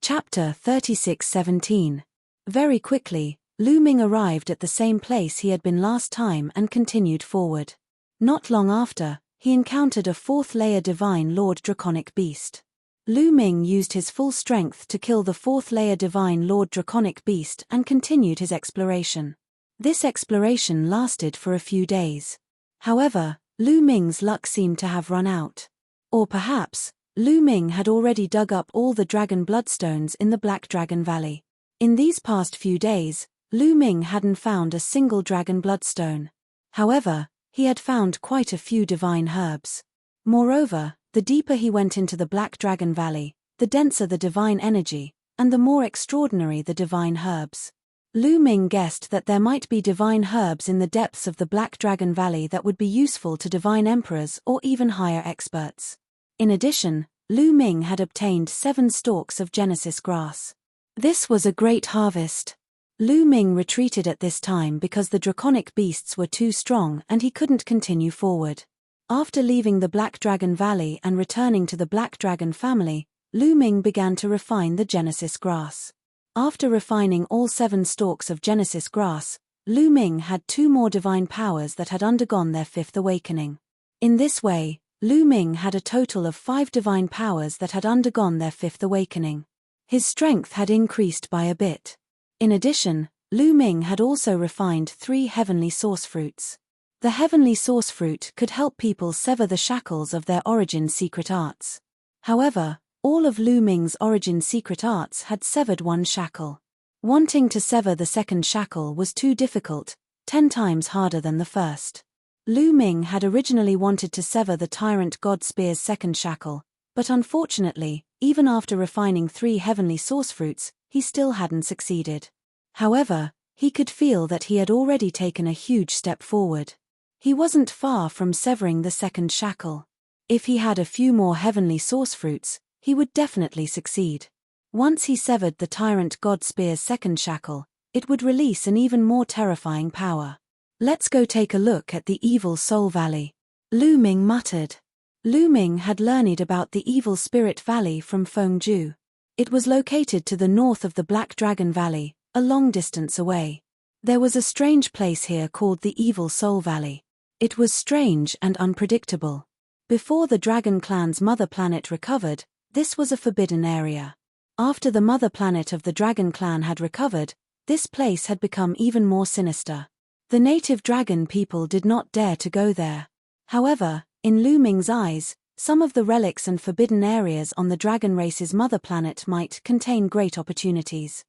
Chapter 36:17. Very quickly, Lu Ming arrived at the same place he had been last time and continued forward. Not long after, he encountered a fourth-layer Divine Lord Draconic Beast. Lu Ming used his full strength to kill the fourth-layer Divine Lord Draconic Beast and continued his exploration. This exploration lasted for a few days. However, Lu Ming's luck seemed to have run out. Or perhaps, Lu Ming had already dug up all the dragon bloodstones in the Black Dragon Valley. In these past few days, Lu Ming hadn't found a single dragon bloodstone. However, he had found quite a few divine herbs. Moreover, the deeper he went into the Black Dragon Valley, the denser the divine energy, and the more extraordinary the divine herbs. Lu Ming guessed that there might be divine herbs in the depths of the Black Dragon Valley that would be useful to divine emperors or even higher experts. In addition, Lu Ming had obtained 7 stalks of Genesis grass. This was a great harvest. Lu Ming retreated at this time because the draconic beasts were too strong and he couldn't continue forward. After leaving the Black Dragon Valley and returning to the Black Dragon family, Lu Ming began to refine the Genesis grass. After refining all 7 stalks of Genesis grass, Lu Ming had 2 more divine powers that had undergone their 5th awakening. In this way, Lu Ming had a total of 5 divine powers that had undergone their 5th awakening. His strength had increased by a bit. In addition, Lu Ming had also refined 3 heavenly source fruits. The heavenly source fruit could help people sever the shackles of their origin secret arts. However, all of Lu Ming's origin secret arts had severed 1 shackle. Wanting to sever the second shackle was too difficult, 10 times harder than the first. Lu Ming had originally wanted to sever the Tyrant God Spear's second shackle, but unfortunately, even after refining 3 heavenly source fruits, he still hadn't succeeded. However, he could feel that he had already taken a huge step forward. He wasn't far from severing the second shackle. If he had a few more heavenly source fruits, he would definitely succeed. Once he severed the Tyrant God Spear's second shackle, it would release an even more terrifying power. Let's go take a look at the Evil Soul Valley, Lu Ming muttered. Lu Ming had learned about the Evil Spirit Valley from Fengju. It was located to the north of the Black Dragon Valley, a long distance away. There was a strange place here called the Evil Soul Valley. It was strange and unpredictable. Before the Dragon Clan's mother planet recovered, this was a forbidden area. After the mother planet of the Dragon Clan had recovered, this place had become even more sinister. The native dragon people did not dare to go there. However, in Lu Ming's eyes, some of the relics and forbidden areas on the dragon race's mother planet might contain great opportunities.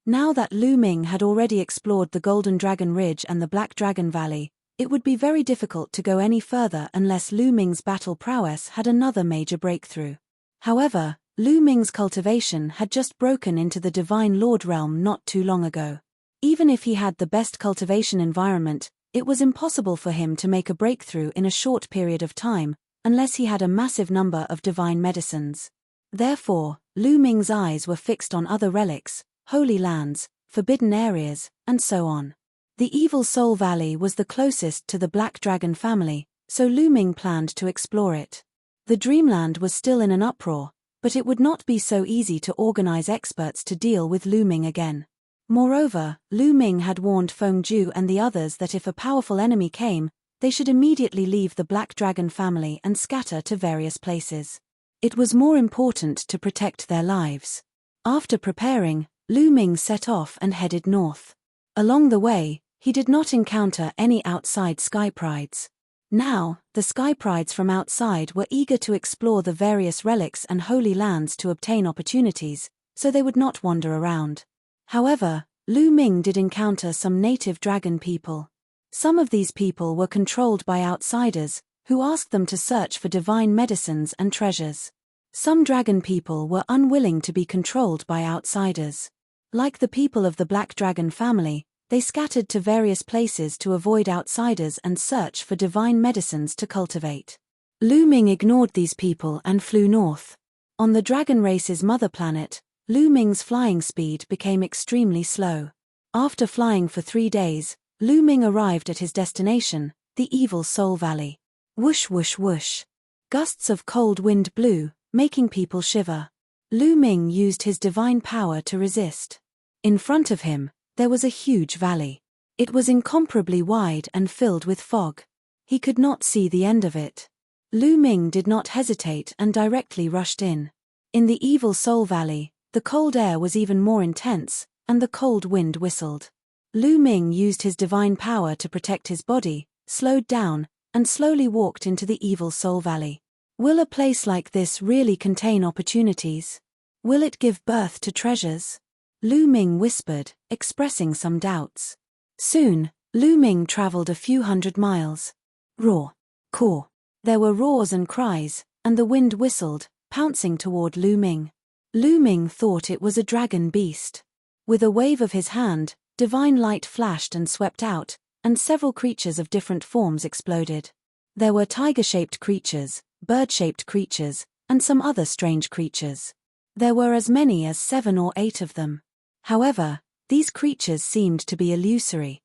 Now that Lu Ming had already explored the Golden Dragon Ridge and the Black Dragon Valley, it would be very difficult to go any further unless Lu Ming's battle prowess had another major breakthrough. However, Lu Ming's cultivation had just broken into the Divine Lord realm not too long ago. Even if he had the best cultivation environment, it was impossible for him to make a breakthrough in a short period of time, unless he had a massive number of divine medicines. Therefore, Lu Ming's eyes were fixed on other relics, holy lands, forbidden areas, and so on. The Evil Soul Valley was the closest to the Black Dragon family, so Lu Ming planned to explore it. The Dreamland was still in an uproar, but it would not be so easy to organize experts to deal with Lu Ming again. Moreover, Lu Ming had warned Fengju and the others that if a powerful enemy came, they should immediately leave the Black Dragon family and scatter to various places. It was more important to protect their lives. After preparing, Lu Ming set off and headed north. Along the way, he did not encounter any outside sky prides. Now, the sky prides from outside were eager to explore the various relics and holy lands to obtain opportunities, so they would not wander around. However, Lu Ming did encounter some native dragon people. Some of these people were controlled by outsiders, who asked them to search for divine medicines and treasures. Some dragon people were unwilling to be controlled by outsiders. Like the people of the Black Dragon family, they scattered to various places to avoid outsiders and search for divine medicines to cultivate. Lu Ming ignored these people and flew north. On the dragon race's mother planet, Lu Ming's flying speed became extremely slow. After flying for 3 days, Lu Ming arrived at his destination, the Evil Soul Valley. Whoosh whoosh whoosh. Gusts of cold wind blew, making people shiver. Lu Ming used his divine power to resist. In front of him, there was a huge valley. It was incomparably wide and filled with fog. He could not see the end of it. Lu Ming did not hesitate and directly rushed in. In the Evil Soul Valley, the cold air was even more intense, and the cold wind whistled. Lu Ming used his divine power to protect his body, slowed down, and slowly walked into the Evil Soul Valley. Will a place like this really contain opportunities? Will it give birth to treasures? Lu Ming whispered, expressing some doubts. Soon, Lu Ming traveled a few hundred miles. Roar. Caw. There were roars and cries, and the wind whistled, pouncing toward Lu Ming. Lu Ming thought it was a dragon beast. With a wave of his hand, divine light flashed and swept out, and several creatures of different forms exploded. There were tiger-shaped creatures, bird-shaped creatures, and some other strange creatures. There were as many as 7 or 8 of them. However, these creatures seemed to be illusory.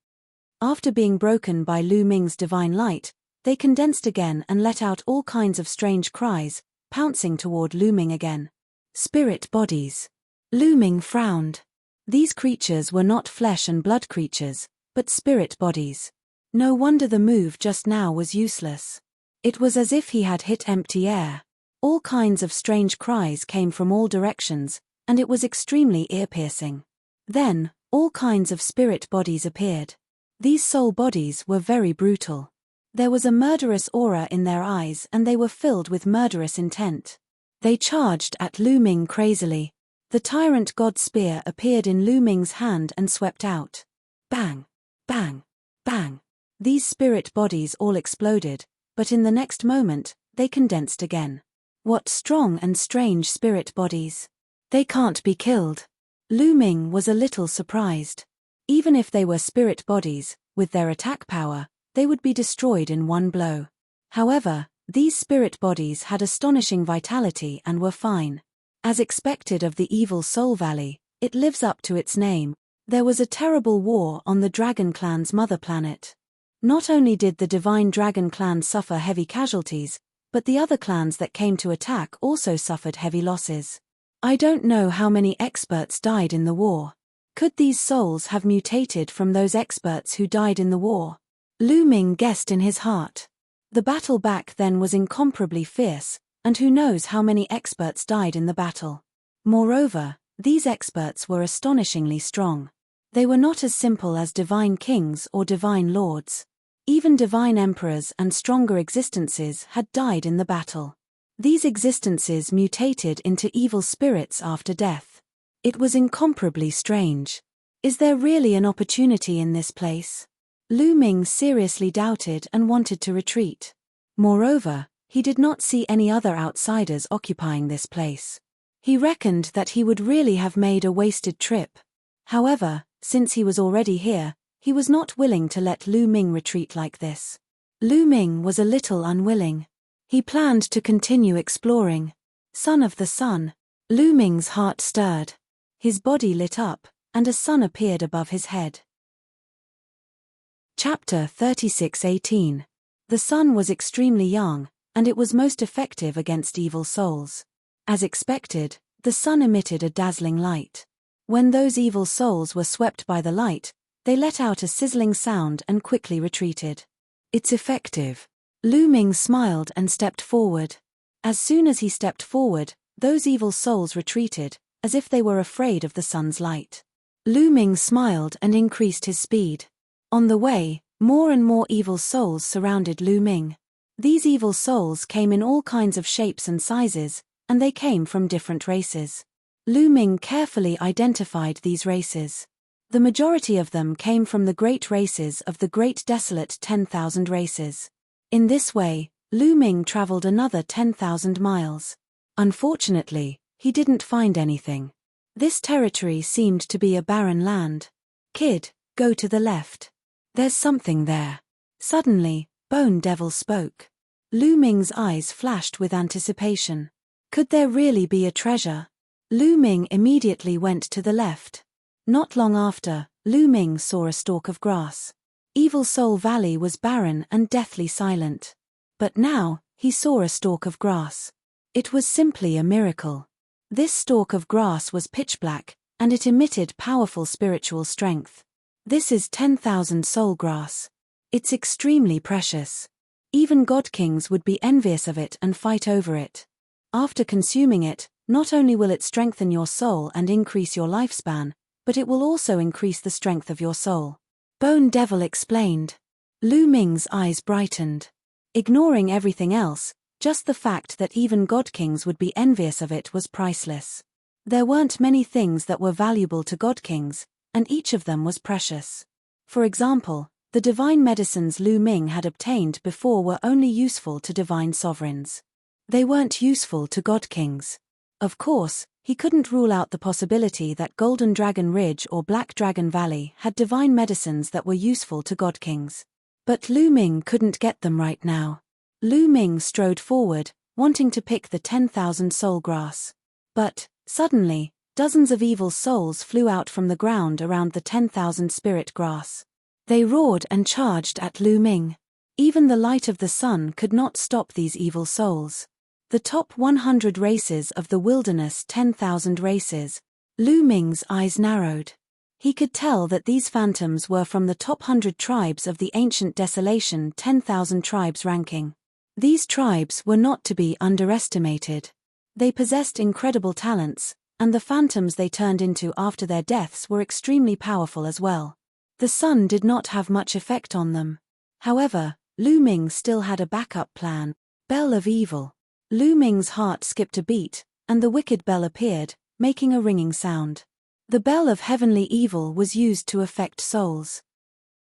After being broken by Lu Ming's divine light, they condensed again and let out all kinds of strange cries, pouncing toward Lu Ming again. Spirit bodies. Lu Ming frowned. These creatures were not flesh and blood creatures, but spirit bodies. No wonder the move just now was useless. It was as if he had hit empty air. All kinds of strange cries came from all directions, and it was extremely ear-piercing. Then, all kinds of spirit bodies appeared. These soul bodies were very brutal. There was a murderous aura in their eyes and they were filled with murderous intent. They charged at Lu Ming crazily. The tyrant god spear appeared in Lu Ming's hand and swept out. Bang! Bang! Bang! These spirit bodies all exploded, but in the next moment, they condensed again. What strong and strange spirit bodies. They can't be killed. Lu Ming was a little surprised. Even if they were spirit bodies, with their attack power, they would be destroyed in one blow. However, these spirit bodies had astonishing vitality and were fine. As expected of the Evil Soul Valley, it lives up to its name. There was a terrible war on the Dragon Clan's mother planet. Not only did the Divine Dragon Clan suffer heavy casualties, but the other clans that came to attack also suffered heavy losses. I don't know how many experts died in the war. Could these souls have mutated from those experts who died in the war? Lu Ming guessed in his heart. The battle back then was incomparably fierce, and who knows how many experts died in the battle. Moreover, these experts were astonishingly strong. They were not as simple as divine kings or divine lords. Even divine emperors and stronger existences had died in the battle. These existences mutated into evil spirits after death. It was incomparably strange. Is there really an opportunity in this place? Lu Ming seriously doubted and wanted to retreat. Moreover, he did not see any other outsiders occupying this place. He reckoned that he would really have made a wasted trip. However, since he was already here, he was not willing to let Lu Ming retreat like this. Lu Ming was a little unwilling. He planned to continue exploring. Son of the Sun. Lu Ming's heart stirred. His body lit up, and a sun appeared above his head. Chapter 36:18. The sun was extremely young, and it was most effective against evil souls. As expected, the sun emitted a dazzling light. When those evil souls were swept by the light, they let out a sizzling sound and quickly retreated. It's effective. Lu Ming smiled and stepped forward. As soon as he stepped forward, those evil souls retreated, as if they were afraid of the sun's light. Lu Ming smiled and increased his speed. On the way, more and more evil souls surrounded Lu Ming. These evil souls came in all kinds of shapes and sizes, and they came from different races. Lu Ming carefully identified these races. The majority of them came from the great races of the Great Desolate 10,000 races. In this way, Lu Ming traveled another 10,000 miles. Unfortunately, he didn't find anything. This territory seemed to be a barren land. Kid, go to the left. There's something there. Suddenly, Bone Devil spoke. Lu Ming's eyes flashed with anticipation. Could there really be a treasure? Lu Ming immediately went to the left. Not long after, Lu Ming saw a stalk of grass. Evil Soul Valley was barren and deathly silent. But now, he saw a stalk of grass. It was simply a miracle. This stalk of grass was pitch black, and it emitted powerful spiritual strength. This is 10,000 soul grass. It's extremely precious. Even god kings would be envious of it and fight over it. After consuming it, not only will it strengthen your soul and increase your lifespan, but it will also increase the strength of your soul. Bone Devil explained. Lu Ming's eyes brightened. Ignoring everything else, just the fact that even god kings would be envious of it was priceless. There weren't many things that were valuable to god kings, and each of them was precious. For example, the divine medicines Lu Ming had obtained before were only useful to divine sovereigns. They weren't useful to god kings. Of course, he couldn't rule out the possibility that Golden Dragon Ridge or Black Dragon Valley had divine medicines that were useful to god kings. But Lu Ming couldn't get them right now. Lu Ming strode forward, wanting to pick the 10,000 soul grass. But, suddenly, dozens of evil souls flew out from the ground around the 10,000 spirit grass. They roared and charged at Lu Ming. Even the light of the sun could not stop these evil souls. The top 100 races of the wilderness 10,000 races. Lu Ming's eyes narrowed. He could tell that these phantoms were from the top 100 tribes of the ancient desolation 10,000 tribes ranking. These tribes were not to be underestimated. They possessed incredible talents, and the phantoms they turned into after their deaths were extremely powerful as well. The sun did not have much effect on them. However, Lu Ming still had a backup plan. Bell of Evil. Lu Ming's heart skipped a beat, and the wicked bell appeared, making a ringing sound. The bell of heavenly evil was used to affect souls.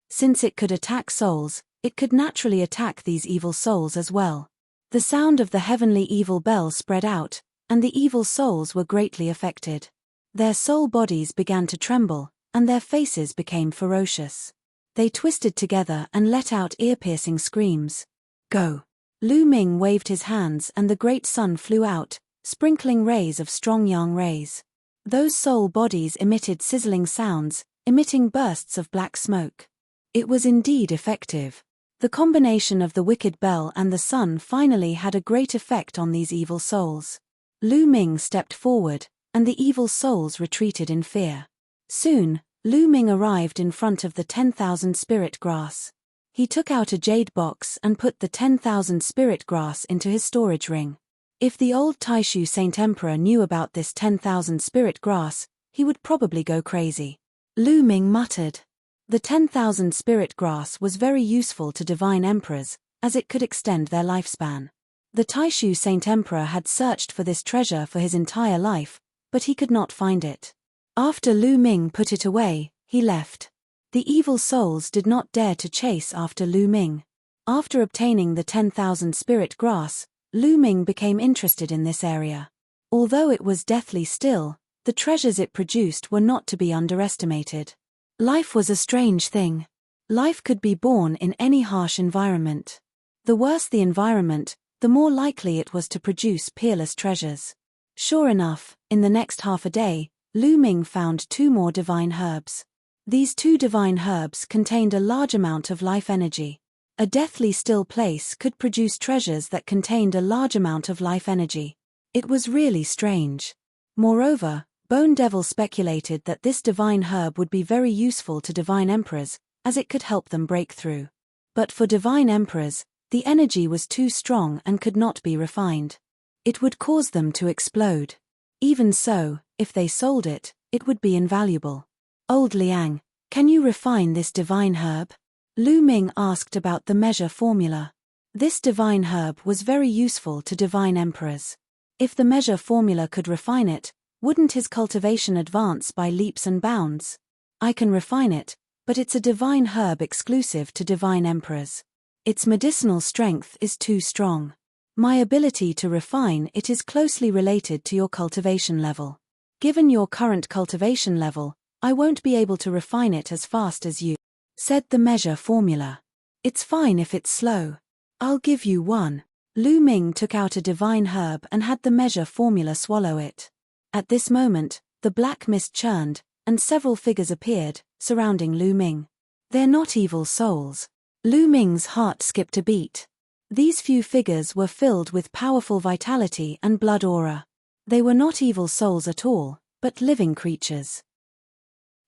Since it could attack souls, it could naturally attack these evil souls as well. The sound of the heavenly evil bell spread out, and the evil souls were greatly affected. Their soul bodies began to tremble, and their faces became ferocious. They twisted together and let out ear-piercing screams. Go! Lu Ming waved his hands and the great sun flew out, sprinkling rays of strong yang rays. Those soul bodies emitted sizzling sounds, emitting bursts of black smoke. It was indeed effective. The combination of the wicked bell and the sun finally had a great effect on these evil souls. Lu Ming stepped forward, and the evil souls retreated in fear. Soon, Lu Ming arrived in front of the 10,000 spirit grass. He took out a jade box and put the 10,000 spirit grass into his storage ring. If the old Taishu Saint Emperor knew about this 10,000 spirit grass, he would probably go crazy. Lu Ming muttered. The 10,000 spirit grass was very useful to divine emperors, as it could extend their lifespan. The Taishu Saint Emperor had searched for this treasure for his entire life, but he could not find it. After Lu Ming put it away, he left. The evil souls did not dare to chase after Lu Ming. After obtaining the 10,000 spirit grass, Lu Ming became interested in this area. Although it was deathly still, the treasures it produced were not to be underestimated. Life was a strange thing. Life could be born in any harsh environment. The worse the environment, the more likely it was to produce peerless treasures. Sure enough, in the next half a day, Lu Ming found 2 more divine herbs. These 2 divine herbs contained a large amount of life energy. A deathly still place could produce treasures that contained a large amount of life energy. It was really strange. Moreover, Bone Devil speculated that this divine herb would be very useful to divine emperors, as it could help them break through. But for divine emperors, the energy was too strong and could not be refined. It would cause them to explode. Even so, if they sold it, it would be invaluable. Old Liang, can you refine this divine herb? Lu Ming asked about the measure formula. This divine herb was very useful to divine emperors. If the measure formula could refine it, wouldn't his cultivation advance by leaps and bounds? I can refine it, but it's a divine herb exclusive to divine emperors. Its medicinal strength is too strong. My ability to refine it is closely related to your cultivation level. Given your current cultivation level, I won't be able to refine it as fast as you, said the measure formula. It's fine if it's slow. I'll give you one. Lu Ming took out a divine herb and had the measure formula swallow it. At this moment, the black mist churned, and several figures appeared, surrounding Lu Ming. They're not evil souls. Lu Ming's heart skipped a beat. These few figures were filled with powerful vitality and blood aura. They were not evil souls at all, but living creatures.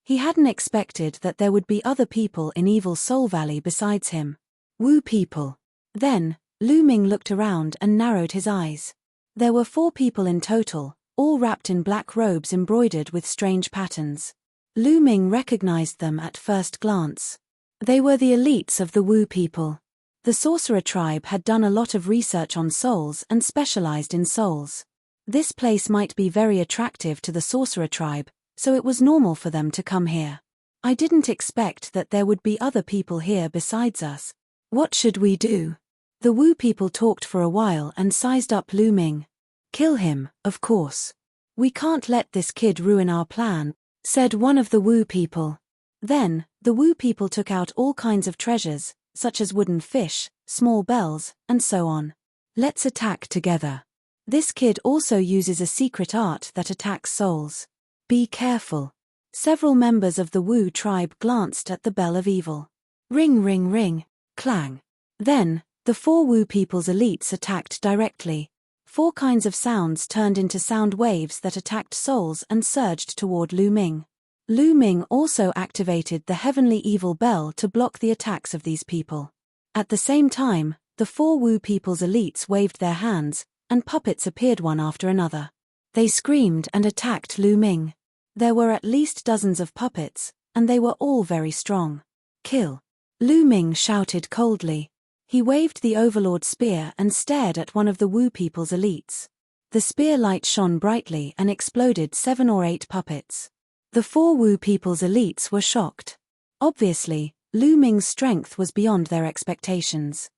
He hadn't expected that there would be other people in Evil Soul Valley besides him. Wu people. Then, Lu Ming looked around and narrowed his eyes. There were 4 people in total, all wrapped in black robes embroidered with strange patterns. Lu Ming recognized them at first glance. They were the elites of the Wu people. The sorcerer tribe had done a lot of research on souls and specialized in souls. This place might be very attractive to the sorcerer tribe, so it was normal for them to come here. I didn't expect that there would be other people here besides us. What should we do? The Wu people talked for a while and sized up Lu Ming. Kill him, of course. We can't let this kid ruin our plan, said one of the Wu people. Then, the Wu people took out all kinds of treasures, such as wooden fish, small bells, and so on. Let's attack together. This kid also uses a secret art that attacks souls. Be careful. Several members of the Wu tribe glanced at the bell of evil. Ring ring ring, clang. Then, the 4 Wu people's elites attacked directly. 4 kinds of sounds turned into sound waves that attacked souls and surged toward Lu Ming. Lu Ming also activated the heavenly evil bell to block the attacks of these people. At the same time, the 4 Wu people's elites waved their hands, and puppets appeared one after another. They screamed and attacked Lu Ming. There were at least dozens of puppets, and they were all very strong. Kill. Lu Ming shouted coldly. He waved the Overlord spear and stared at one of the Wu people's elites. The spear light shone brightly and exploded 7 or 8 puppets. The 4 Wu people's elites were shocked. Obviously, Lu Ming's strength was beyond their expectations.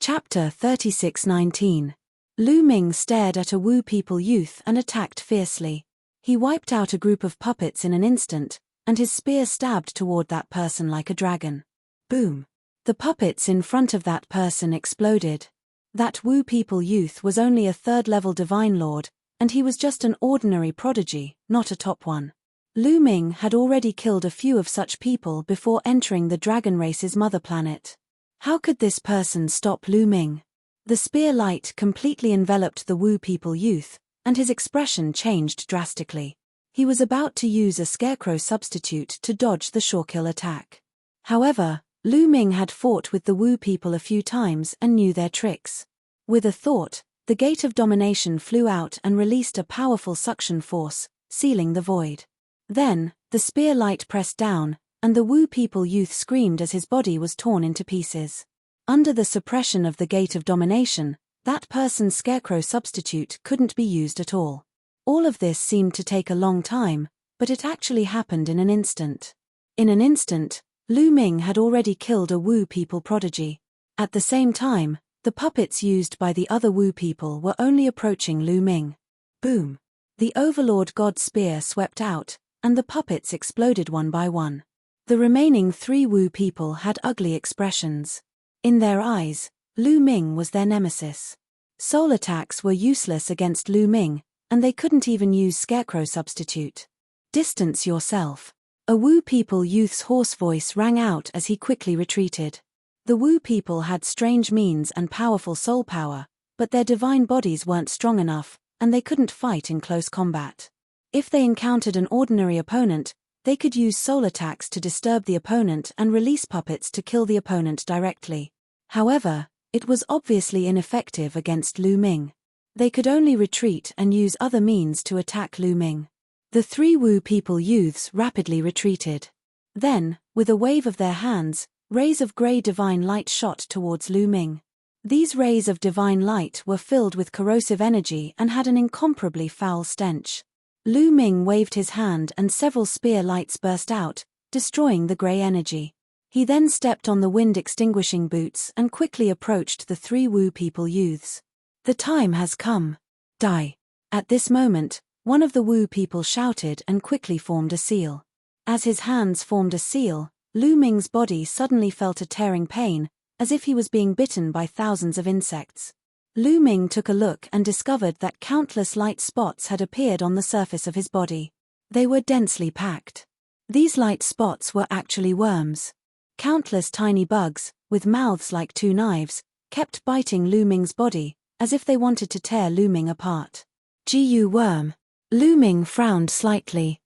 Chapter 36:19. Lu Ming stared at a Wu people youth and attacked fiercely. He wiped out a group of puppets in an instant, and his spear stabbed toward that person like a dragon. Boom! The puppets in front of that person exploded. That Wu people youth was only a 3rd-level divine lord, and he was just an ordinary prodigy, not a top one. Lu Ming had already killed a few of such people before entering the dragon race's mother planet. How could this person stop Lu Ming? The spear light completely enveloped the Wu people youth, and his expression changed drastically. He was about to use a scarecrow substitute to dodge the sure-kill attack. However, Lu Ming had fought with the Wu people a few times and knew their tricks. With a thought, the gate of domination flew out and released a powerful suction force, sealing the void. Then, the spear light pressed down, and the Wu people youth screamed as his body was torn into pieces. Under the suppression of the gate of domination, that person's scarecrow substitute couldn't be used at all. All of this seemed to take a long time, but it actually happened in an instant. In an instant, Lu Ming had already killed a Wu people prodigy. At the same time, the puppets used by the other Wu people were only approaching Lu Ming. Boom! The Overlord God Spear swept out, and the puppets exploded one by one. The remaining 3 Wu people had ugly expressions. In their eyes, Lu Ming was their nemesis. Soul attacks were useless against Lu Ming, and they couldn't even use Scarecrow Substitute. Distance yourself. A Wu people youth's hoarse voice rang out as he quickly retreated. The Wu people had strange means and powerful soul power, but their divine bodies weren't strong enough, and they couldn't fight in close combat. If they encountered an ordinary opponent, they could use soul attacks to disturb the opponent and release puppets to kill the opponent directly. However, it was obviously ineffective against Lu Ming. They could only retreat and use other means to attack Lu Ming. The 3 Wu people youths rapidly retreated. Then, with a wave of their hands, rays of grey divine light shot towards Lu Ming. These rays of divine light were filled with corrosive energy and had an incomparably foul stench. Lu Ming waved his hand and several spear lights burst out, destroying the grey energy. He then stepped on the wind-extinguishing boots and quickly approached the 3 Wu people youths. The time has come. Die. At this moment, one of the Wu people shouted and quickly formed a seal. As his hands formed a seal, Lu Ming's body suddenly felt a tearing pain, as if he was being bitten by thousands of insects. Lu Ming took a look and discovered that countless light spots had appeared on the surface of his body. They were densely packed. These light spots were actually worms. Countless tiny bugs, with mouths like 2 knives, kept biting Lu Ming's body, as if they wanted to tear Lu Ming apart. Gu worm. Lu Ming frowned slightly.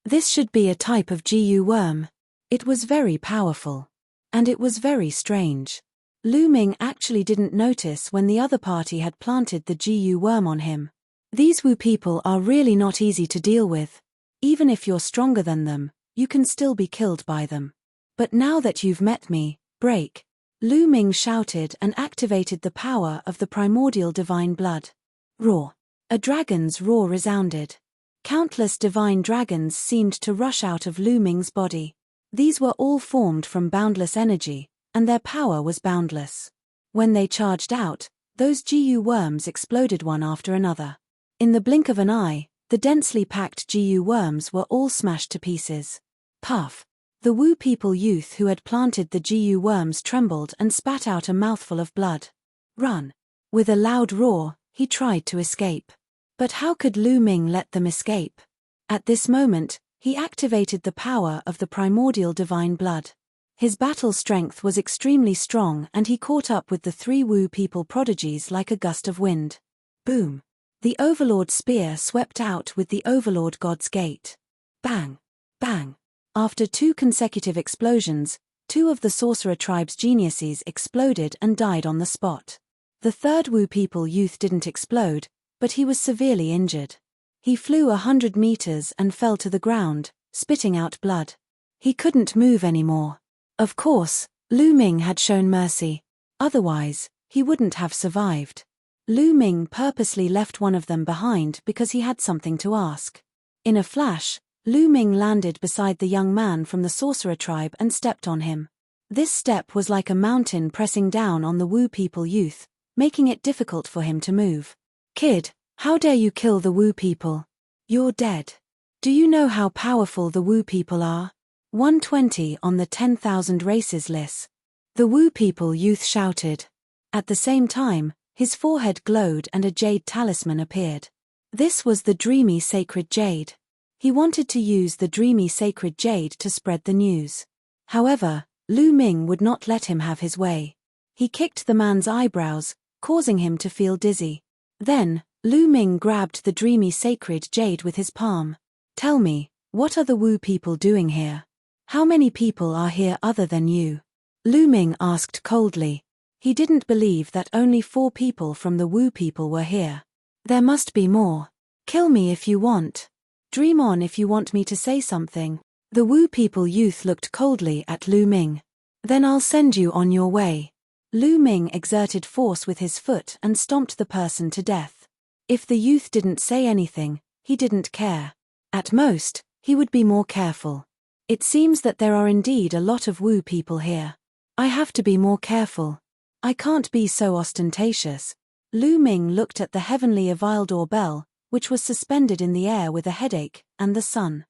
This should be a type of Gu worm. It was very powerful. And it was very strange. Lu Ming actually didn't notice when the other party had planted the Gu worm on him. These Wu people are really not easy to deal with. Even if you're stronger than them, you can still be killed by them. But now that you've met me, break. Lu Ming shouted and activated the power of the primordial divine blood. Roar. A dragon's roar resounded. Countless divine dragons seemed to rush out of Lu Ming's body. These were all formed from boundless energy, and their power was boundless. When they charged out, those Gu worms exploded one after another. In the blink of an eye, the densely packed Gu worms were all smashed to pieces. Puff. The Wu people youth who had planted the Gu worms trembled and spat out a mouthful of blood. Run. With a loud roar, he tried to escape. But how could Lu Ming let them escape? At this moment, he activated the power of the primordial divine blood. His battle strength was extremely strong and he caught up with the three Wu people prodigies like a gust of wind. Boom. The Overlord spear swept out with the Overlord God's gate. Bang. Bang. After 2 consecutive explosions, 2 of the sorcerer tribe's geniuses exploded and died on the spot. The third Wu people youth didn't explode, but he was severely injured. He flew 100 meters and fell to the ground, spitting out blood. He couldn't move anymore. Of course, Lu Ming had shown mercy. Otherwise, he wouldn't have survived. Lu Ming purposely left one of them behind because he had something to ask. In a flash, Lu Ming landed beside the young man from the sorcerer tribe and stepped on him. This step was like a mountain pressing down on the Wu people youth, making it difficult for him to move. Kid, how dare you kill the Wu people? You're dead. Do you know how powerful the Wu people are? 120 on the 10,000 races list. The Wu people youth shouted. At the same time, his forehead glowed and a jade talisman appeared. This was the dreamy sacred jade. He wanted to use the dreamy sacred jade to spread the news. However, Lu Ming would not let him have his way. He kicked the man's eyebrows, causing him to feel dizzy. Then, Lu Ming grabbed the dreamy sacred jade with his palm. Tell me, what are the Wu people doing here? How many people are here other than you? Lu Ming asked coldly. He didn't believe that only 4 people from the Wu people were here. There must be more. Kill me if you want. Dream on if you want me to say something. The Wu people youth looked coldly at Lu Ming. Then I'll send you on your way. Lu Ming exerted force with his foot and stomped the person to death. If the youth didn't say anything, he didn't care. At most, he would be more careful. It seems that there are indeed a lot of Wu people here. I have to be more careful. I can't be so ostentatious. Lu Ming looked at the heavenly Avildor bell, which was suspended in the air with a headache, and the sun.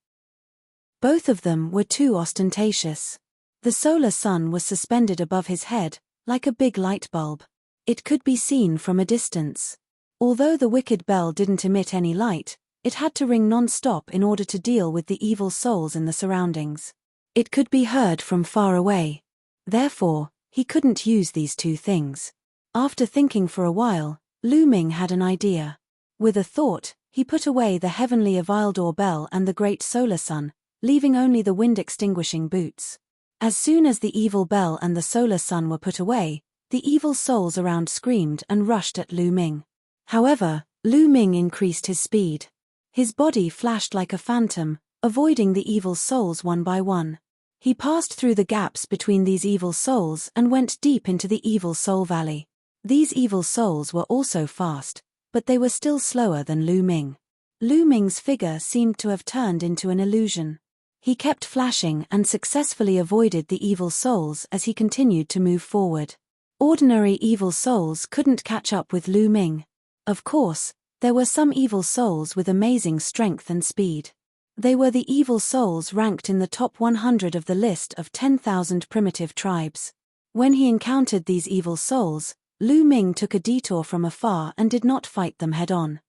Both of them were too ostentatious. The solar sun was suspended above his head, like a big light bulb. It could be seen from a distance. Although the wicked bell didn't emit any light, it had to ring non-stop in order to deal with the evil souls in the surroundings. It could be heard from far away. Therefore, he couldn't use these 2 things. After thinking for a while, Lu Ming had an idea. With a thought, he put away the heavenly Avildor bell and the great solar sun, leaving only the wind-extinguishing boots. As soon as the evil bell and the solar sun were put away, the evil souls around screamed and rushed at Lu Ming. However, Lu Ming increased his speed. His body flashed like a phantom, avoiding the evil souls one by one. He passed through the gaps between these evil souls and went deep into the evil soul valley. These evil souls were also fast, but they were still slower than Lu Ming. Lu Ming's figure seemed to have turned into an illusion. He kept flashing and successfully avoided the evil souls as he continued to move forward. Ordinary evil souls couldn't catch up with Lu Ming. Of course, there were some evil souls with amazing strength and speed. They were the evil souls ranked in the top 100 of the list of 10,000 primitive tribes. When he encountered these evil souls, Lu Ming took a detour from afar and did not fight them head-on.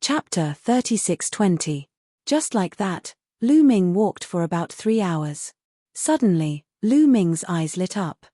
Chapter 3620. Just like that, Lu Ming walked for about 3 hours. Suddenly, Lu Ming's eyes lit up.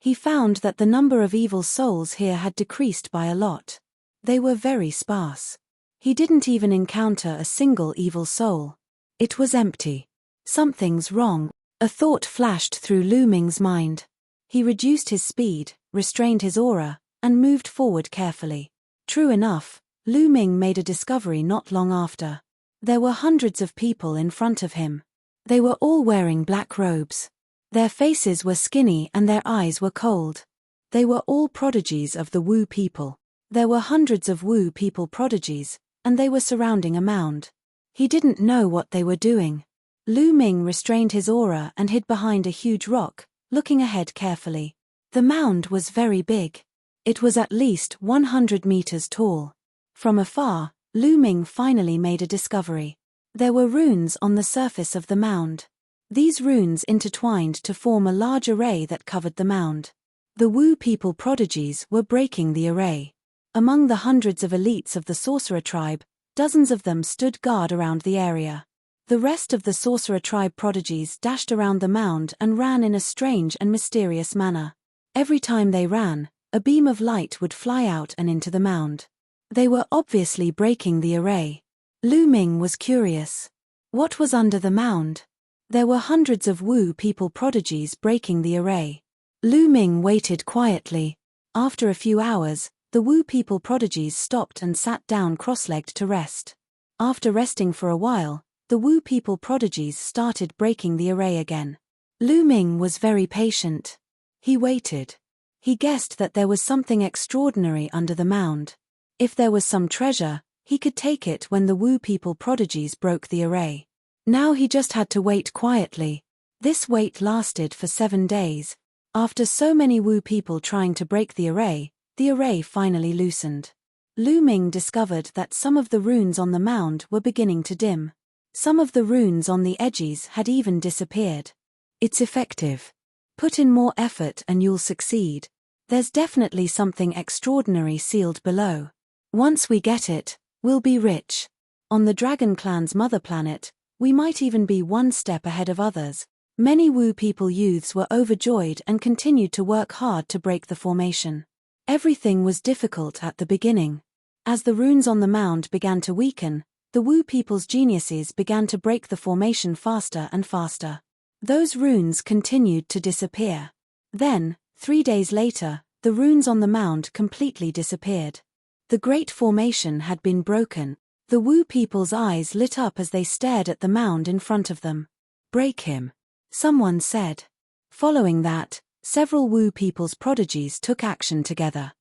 He found that the number of evil souls here had decreased by a lot. They were very sparse. He didn't even encounter a single evil soul. It was empty. Something's wrong. A thought flashed through Lu Ming's mind. He reduced his speed, restrained his aura, and moved forward carefully. True enough, Lu Ming made a discovery not long after. There were hundreds of people in front of him. They were all wearing black robes. Their faces were skinny and their eyes were cold. They were all prodigies of the Wu people. There were hundreds of Wu people prodigies, and they were surrounding a mound. He didn't know what they were doing. Lu Ming restrained his aura and hid behind a huge rock, looking ahead carefully. The mound was very big. It was at least 100 meters tall. From afar, Lu Ming finally made a discovery. There were runes on the surface of the mound. These runes intertwined to form a large array that covered the mound. The Wu people prodigies were breaking the array. Among the hundreds of elites of the sorcerer tribe, dozens of them stood guard around the area. The rest of the sorcerer tribe prodigies dashed around the mound and ran in a strange and mysterious manner. Every time they ran, a beam of light would fly out and into the mound. They were obviously breaking the array. Lu Ming was curious. What was under the mound? There were hundreds of Wu people prodigies breaking the array. Lu Ming waited quietly. After a few hours, the Wu people prodigies stopped and sat down cross-legged to rest. After resting for a while, the Wu people prodigies started breaking the array again. Lu Ming was very patient. He waited. He guessed that there was something extraordinary under the mound. If there was some treasure, he could take it when the Wu people prodigies broke the array. Now he just had to wait quietly. This wait lasted for 7 days. After so many Wu people trying to break the array finally loosened. Lu Ming discovered that some of the runes on the mound were beginning to dim. Some of the runes on the edges had even disappeared. It's effective. Put in more effort and you'll succeed. There's definitely something extraordinary sealed below. Once we get it, we'll be rich. On the Dragon Clan's mother planet, we might even be one step ahead of others. Many Wu people youths were overjoyed and continued to work hard to break the formation. Everything was difficult at the beginning. As the runes on the mound began to weaken, the Wu people's geniuses began to break the formation faster and faster. Those runes continued to disappear. Then, 3 days later, the runes on the mound completely disappeared. The great formation had been broken. The Wu people's eyes lit up as they stared at the mound in front of them. Break him, someone said. Following that, several Wu people's prodigies took action together.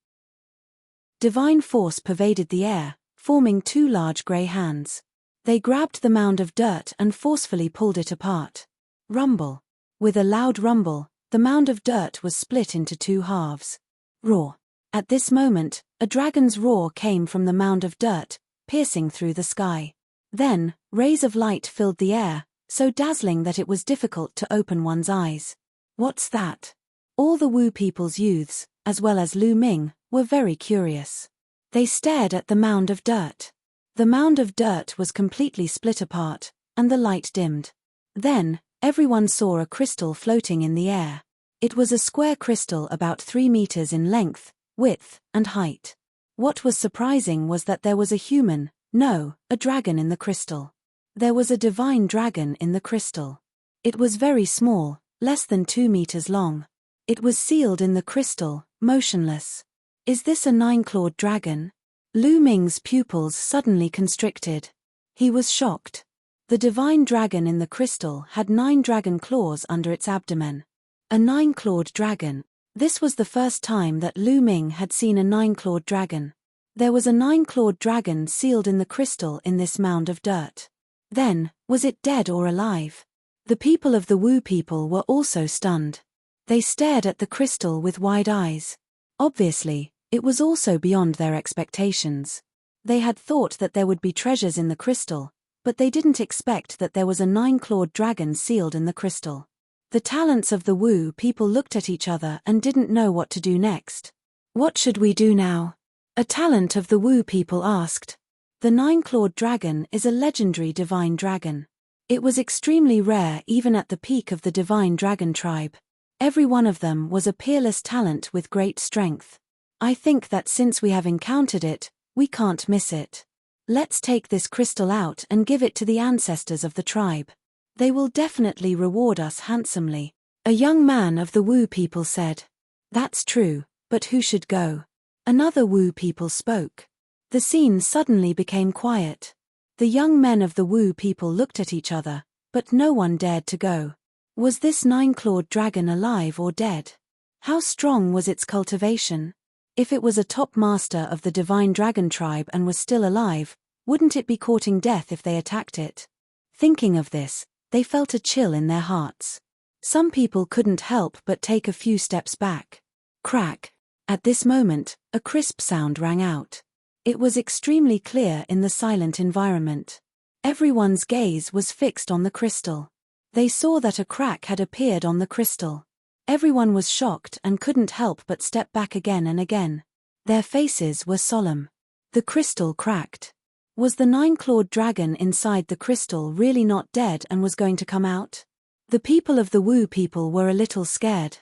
Divine force pervaded the air, forming 2 large grey hands. They grabbed the mound of dirt and forcefully pulled it apart. Rumble. With a loud rumble, the mound of dirt was split into 2 halves. Roar. At this moment, a dragon's roar came from the mound of dirt, piercing through the sky. Then, rays of light filled the air, so dazzling that it was difficult to open one's eyes. What's that? All the Wu people's youths, as well as Lu Ming, were very curious. They stared at the mound of dirt. The mound of dirt was completely split apart, and the light dimmed. Then, everyone saw a crystal floating in the air. It was a square crystal about 3 meters in length, width, and height. What was surprising was that there was a a dragon in the crystal. There was a divine dragon in the crystal. It was very small, less than 2 meters long. It was sealed in the crystal, motionless. Is this a 9-clawed dragon? Lu Ming's pupils suddenly constricted. He was shocked. The divine dragon in the crystal had 9 dragon claws under its abdomen. A 9-clawed dragon. This was the first time that Lu Ming had seen a 9-clawed dragon. There was a 9-clawed dragon sealed in the crystal in this mound of dirt. Then, was it dead or alive? The people of the Wu people were also stunned. They stared at the crystal with wide eyes. Obviously, it was also beyond their expectations. They had thought that there would be treasures in the crystal, but they didn't expect that there was a 9-clawed dragon sealed in the crystal. The talents of the Wu people looked at each other and didn't know what to do next. What should we do now? A talent of the Wu people asked. The 9-clawed dragon is a legendary divine dragon. It was extremely rare even at the peak of the divine dragon tribe. Every one of them was a peerless talent with great strength. I think that since we have encountered it, we can't miss it. Let's take this crystal out and give it to the ancestors of the tribe. They will definitely reward us handsomely. A young man of the Wu people said. That's true, but who should go? Another Wu people spoke. The scene suddenly became quiet. The young men of the Wu people looked at each other, but no one dared to go. Was this nine-clawed dragon alive or dead? How strong was its cultivation? If it was a top master of the divine dragon tribe and was still alive, wouldn't it be courting death if they attacked it? Thinking of this, they felt a chill in their hearts. Some people couldn't help but take a few steps back. Crack. At this moment, a crisp sound rang out. It was extremely clear in the silent environment. Everyone's gaze was fixed on the crystal. They saw that a crack had appeared on the crystal. Everyone was shocked and couldn't help but step back again and again. Their faces were solemn. The crystal cracked. Was the nine-clawed dragon inside the crystal really not dead and was going to come out? The people of the Wu people were a little scared.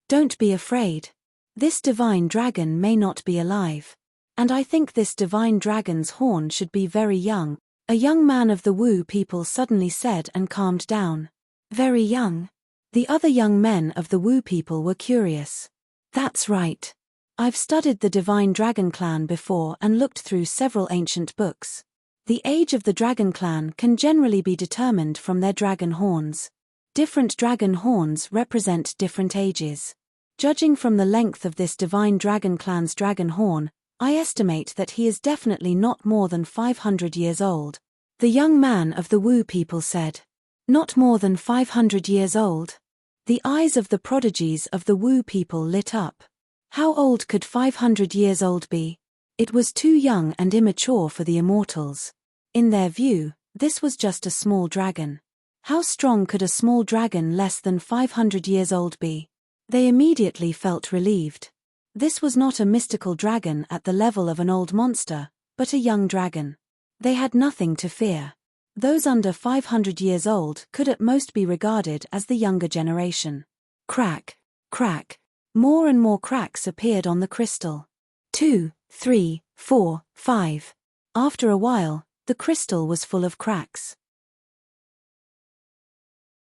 Don't be afraid. This divine dragon may not be alive. And I think this divine dragon's horn should be very young, a young man of the Wu people suddenly said and calmed down. Very young. The other young men of the Wu people were curious. That's right. I've studied the divine dragon clan before and looked through several ancient books. The age of the dragon clan can generally be determined from their dragon horns. Different dragon horns represent different ages. Judging from the length of this divine dragon clan's dragon horn, I estimate that he is definitely not more than 500 years old. The young man of the Wu people said. Not more than 500 years old? The eyes of the prodigies of the Wu people lit up. How old could 500 years old be? It was too young and immature for the immortals. In their view, this was just a small dragon. How strong could a small dragon less than 500 years old be? They immediately felt relieved. This was not a mystical dragon at the level of an old monster, but a young dragon. They had nothing to fear. Those under 500 years old could at most be regarded as the younger generation. Crack, crack. More and more cracks appeared on the crystal. 2, 3, 4, 5. After a while, the crystal was full of cracks.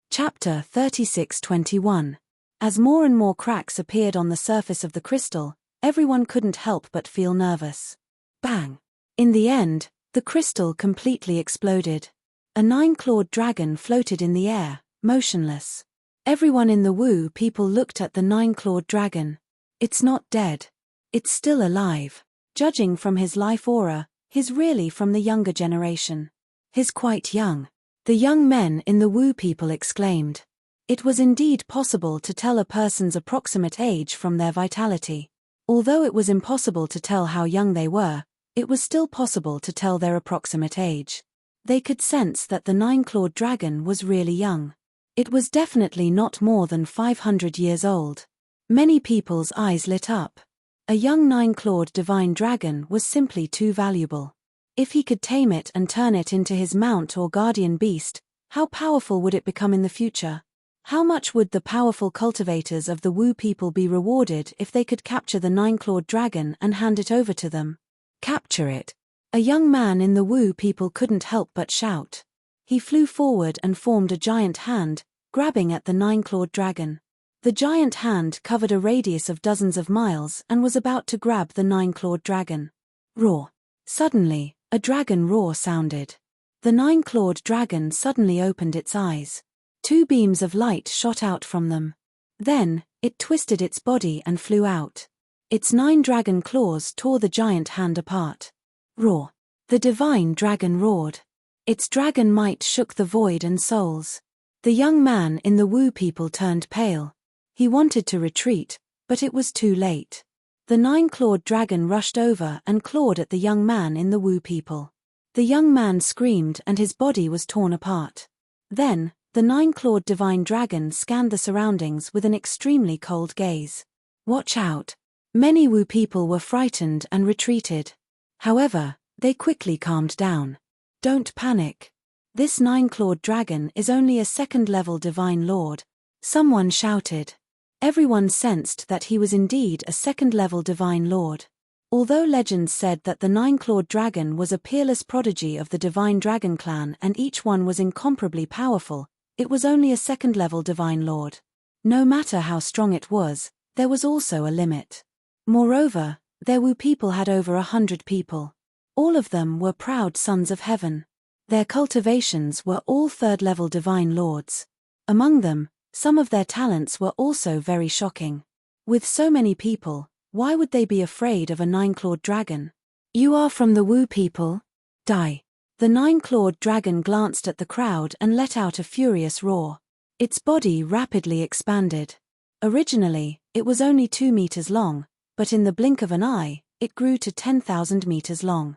Chapter 36:21. As more and more cracks appeared on the surface of the crystal, everyone couldn't help but feel nervous. Bang! In the end, the crystal completely exploded. A nine-clawed dragon floated in the air, motionless. Everyone in the Wu people looked at the nine-clawed dragon. It's not dead. It's still alive. Judging from his life aura, he's really from the younger generation. He's quite young. The young men in the Wu people exclaimed. It was indeed possible to tell a person's approximate age from their vitality. Although it was impossible to tell how young they were, it was still possible to tell their approximate age. They could sense that the nine-clawed dragon was really young. It was definitely not more than 500 years old. Many people's eyes lit up. A young nine-clawed divine dragon was simply too valuable. If he could tame it and turn it into his mount or guardian beast, how powerful would it become in the future? How much would the powerful cultivators of the Wu people be rewarded if they could capture the nine-clawed dragon and hand it over to them? Capture it! A young man in the Wu people couldn't help but shout. He flew forward and formed a giant hand, grabbing at the nine-clawed dragon. The giant hand covered a radius of dozens of miles and was about to grab the nine-clawed dragon. Roar! Suddenly, a dragon roar sounded. The nine-clawed dragon suddenly opened its eyes. 2 beams of light shot out from them. Then, it twisted its body and flew out. Its 9 dragon claws tore the giant hand apart. Roar! The divine dragon roared. Its dragon might shook the void and souls. The young man in the Wu people turned pale. He wanted to retreat, but it was too late. The 9-clawed dragon rushed over and clawed at the young man in the Wu people. The young man screamed and his body was torn apart. Then, the 9-clawed divine dragon scanned the surroundings with an extremely cold gaze. Watch out! Many Wu people were frightened and retreated. However, they quickly calmed down. Don't panic. This 9-clawed dragon is only a second-level divine lord. Someone shouted. Everyone sensed that he was indeed a second-level divine lord. Although legends said that the nine-clawed dragon was a peerless prodigy of the divine dragon clan and each one was incomparably powerful, it was only a second-level divine lord. No matter how strong it was, there was also a limit. Moreover, their Wu people had over 100 people. All of them were proud sons of heaven. Their cultivations were all third-level divine lords. Among them, some of their talents were also very shocking. With so many people, why would they be afraid of a nine-clawed dragon? You are from the Wu people? Die. The nine-clawed dragon glanced at the crowd and let out a furious roar. Its body rapidly expanded. Originally, it was only 2 meters long, but in the blink of an eye, it grew to 10,000 meters long.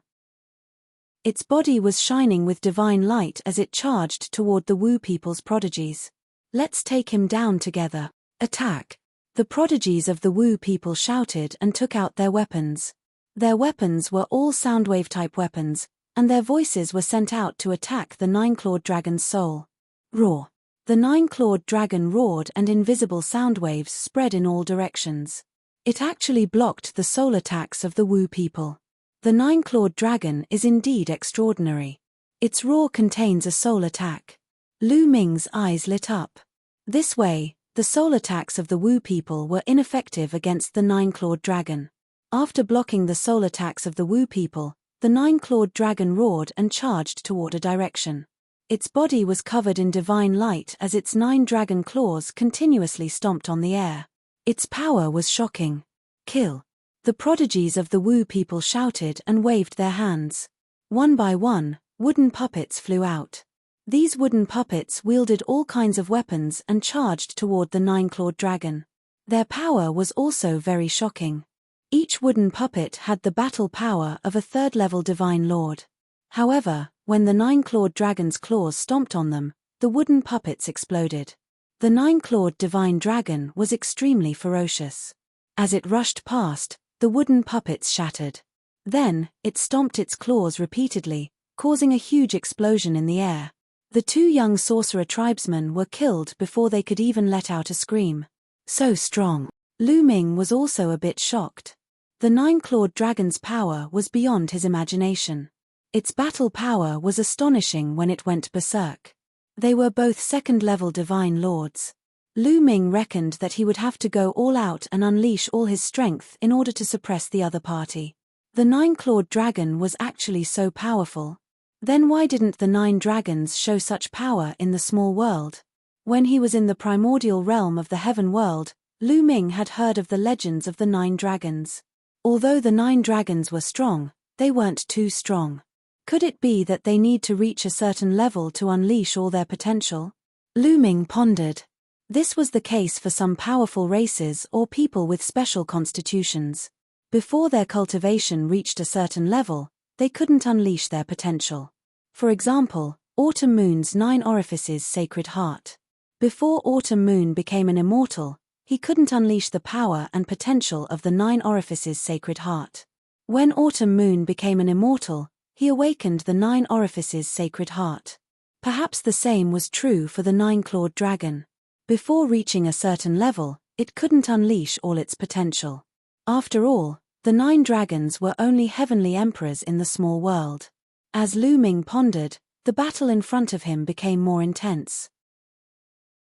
Its body was shining with divine light as it charged toward the Wu people's prodigies. Let's take him down together. Attack! The prodigies of the Wu people shouted and took out their weapons. Their weapons were all soundwave-type weapons, and their voices were sent out to attack the nine-clawed dragon's soul. Roar! The nine-clawed dragon roared and invisible sound waves spread in all directions. It actually blocked the soul attacks of the Wu people. The nine-clawed dragon is indeed extraordinary. Its roar contains a soul attack. Lu Ming's eyes lit up. This way, the soul attacks of the Wu people were ineffective against the nine-clawed dragon. After blocking the soul attacks of the Wu people, the nine-clawed dragon roared and charged toward a direction. Its body was covered in divine light as its 9 dragon claws continuously stomped on the air. Its power was shocking. Kill! The prodigies of the Wu people shouted and waved their hands. One by one, wooden puppets flew out. These wooden puppets wielded all kinds of weapons and charged toward the nine-clawed dragon. Their power was also very shocking. Each wooden puppet had the battle power of a third-level divine lord. However, when the nine-clawed dragon's claws stomped on them, the wooden puppets exploded. The nine-clawed divine dragon was extremely ferocious. As it rushed past, the wooden puppets shattered. Then, it stomped its claws repeatedly, causing a huge explosion in the air. The 2 young sorcerer tribesmen were killed before they could even let out a scream. So strong. Lu Ming was also a bit shocked. The nine-clawed dragon's power was beyond his imagination. Its battle power was astonishing when it went berserk. They were both second-level divine lords. Lu Ming reckoned that he would have to go all out and unleash all his strength in order to suppress the other party. The nine-clawed dragon was actually so powerful. Then why didn't the 9 dragons show such power in the small world? When he was in the primordial realm of the heaven world, Lu Ming had heard of the legends of the 9 dragons. Although the 9 dragons were strong, they weren't too strong. Could it be that they need to reach a certain level to unleash all their potential? Lu Ming pondered. This was the case for some powerful races or people with special constitutions. Before their cultivation reached a certain level, they couldn't unleash their potential. For example, Autumn Moon's 9 orifices sacred heart. Before Autumn Moon became an immortal, he couldn't unleash the power and potential of the 9 orifices sacred heart. When Autumn Moon became an immortal, he awakened the 9 orifices sacred heart. Perhaps the same was true for the 9-clawed dragon. Before reaching a certain level, it couldn't unleash all its potential. After all, the 9 dragons were only heavenly emperors in the small world. As Lu Ming pondered, the battle in front of him became more intense.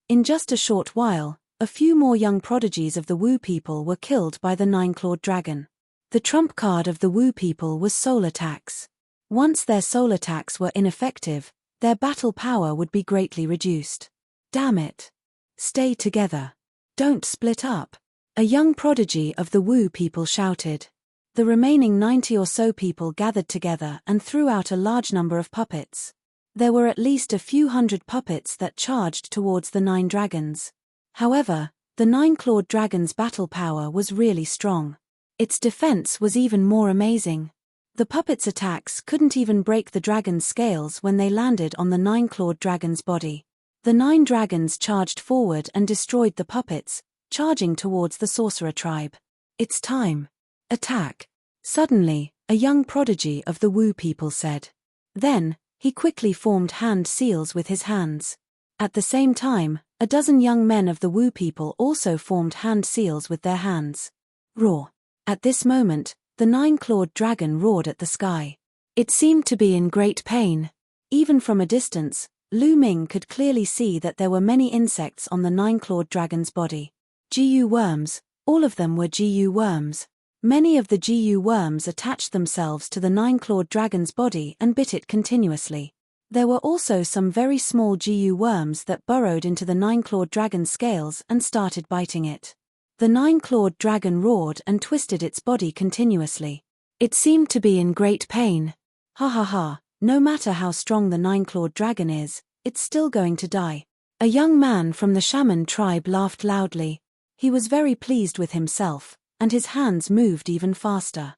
In just a short while, a few more young prodigies of the Wu people were killed by the 9-clawed dragon. The trump card of the Wu people was soul attacks. Once their soul attacks were ineffective, their battle power would be greatly reduced. Damn it! Stay together. Don't split up. A young prodigy of the Wu people shouted. The remaining 90 or so people gathered together and threw out a large number of puppets. There were at least a few hundred puppets that charged towards the 9 dragons. However, the 9-clawed dragon's battle power was really strong. Its defense was even more amazing. The puppets' attacks couldn't even break the dragon's scales when they landed on the 9-clawed dragon's body. The 9 dragons charged forward and destroyed the puppets, charging towards the sorcerer tribe. It's time. Attack. Suddenly, a young prodigy of the Wu people said. Then, he quickly formed hand seals with his hands. At the same time, A dozen young men of the Wu people also formed hand seals with their hands. Roar. At this moment, the nine-clawed dragon roared at the sky. It seemed to be in great pain. Even from a distance, Lu Ming could clearly see that there were many insects on the nine-clawed dragon's body. GU worms, all of them were GU worms. Many of the GU worms attached themselves to the nine-clawed dragon's body and bit it continuously. There were also some very small GU worms that burrowed into the nine-clawed dragon's scales and started biting it. The nine-clawed dragon roared and twisted its body continuously. It seemed to be in great pain. Ha ha ha, no matter how strong the nine-clawed dragon is, it's still going to die. A young man from the shaman tribe laughed loudly. He was very pleased with himself, and his hands moved even faster.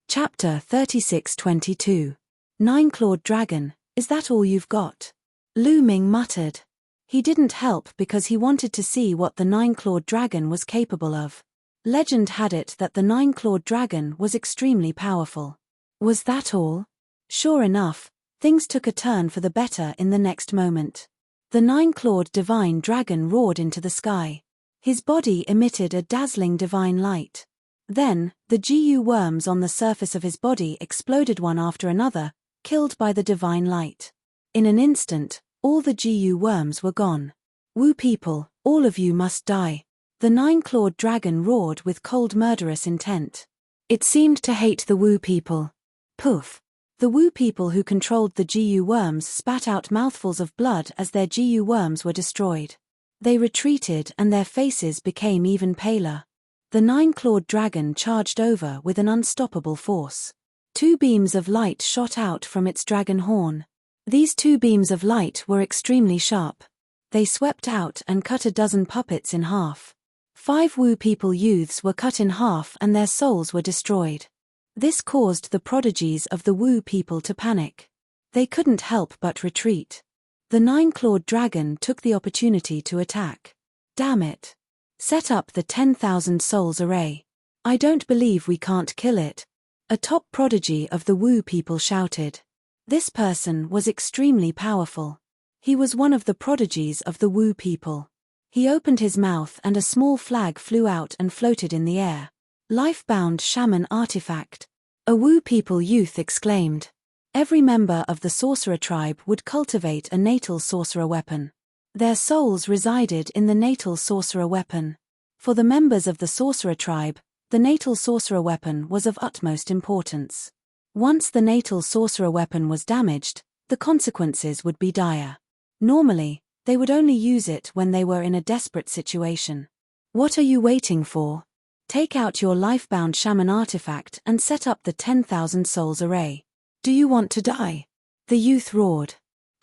Chapter 36-22. Nine-clawed dragon, is that all you've got? Lu Ming muttered. He didn't help because he wanted to see what the nine-clawed dragon was capable of. Legend had it that the nine-clawed dragon was extremely powerful. Was that all? Sure enough, things took a turn for the better in the next moment. The nine-clawed divine dragon roared into the sky. His body emitted a dazzling divine light. Then, the GU worms on the surface of his body exploded one after another, killed by the divine light. In an instant, all the GU worms were gone. Wu people, all of you must die. The nine-clawed dragon roared with cold murderous intent. It seemed to hate the Wu people. Poof! The Wu people who controlled the GU worms spat out mouthfuls of blood as their GU worms were destroyed. They retreated and their faces became even paler. The nine-clawed dragon charged over with an unstoppable force. 2 beams of light shot out from its dragon horn. These 2 beams of light were extremely sharp. They swept out and cut a dozen puppets in half. 5 Wu people youths were cut in half and their souls were destroyed. This caused the prodigies of the Wu people to panic. They couldn't help but retreat. The nine-clawed dragon took the opportunity to attack. Damn it! Set up the 10,000 souls array. I don't believe we can't kill it. A top prodigy of the Wu people shouted. This person was extremely powerful. He was one of the prodigies of the Wu people. He opened his mouth and a small flag flew out and floated in the air. Life-bound shaman artifact. A Wu people youth exclaimed. Every member of the sorcerer tribe would cultivate a natal sorcerer weapon. Their souls resided in the natal sorcerer weapon. For the members of the sorcerer tribe, the natal sorcerer weapon was of utmost importance. Once the natal sorcerer weapon was damaged, the consequences would be dire. Normally, they would only use it when they were in a desperate situation. What are you waiting for? Take out your life-bound shaman artifact and set up the 10,000 souls array. Do you want to die? The youth roared.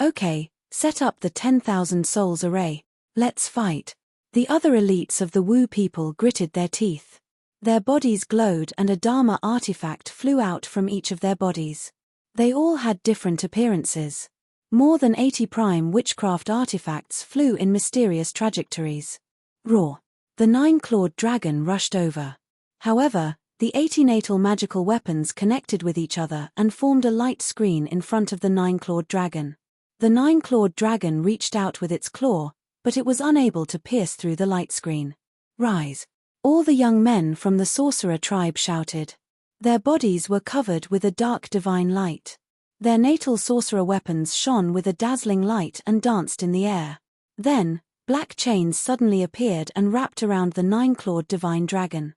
Okay. Set up the 10,000 souls array. Let's fight. The other elites of the Wu people gritted their teeth. Their bodies glowed and a Dharma artifact flew out from each of their bodies. They all had different appearances. More than 80 prime witchcraft artifacts flew in mysterious trajectories. Roar. The nine-clawed dragon rushed over. However, the 80 natal magical weapons connected with each other and formed a light screen in front of the nine-clawed dragon. The nine-clawed dragon reached out with its claw, but it was unable to pierce through the light screen. Rise! All the young men from the sorcerer tribe shouted. Their bodies were covered with a dark divine light. Their natal sorcerer weapons shone with a dazzling light and danced in the air. Then, black chains suddenly appeared and wrapped around the nine-clawed divine dragon.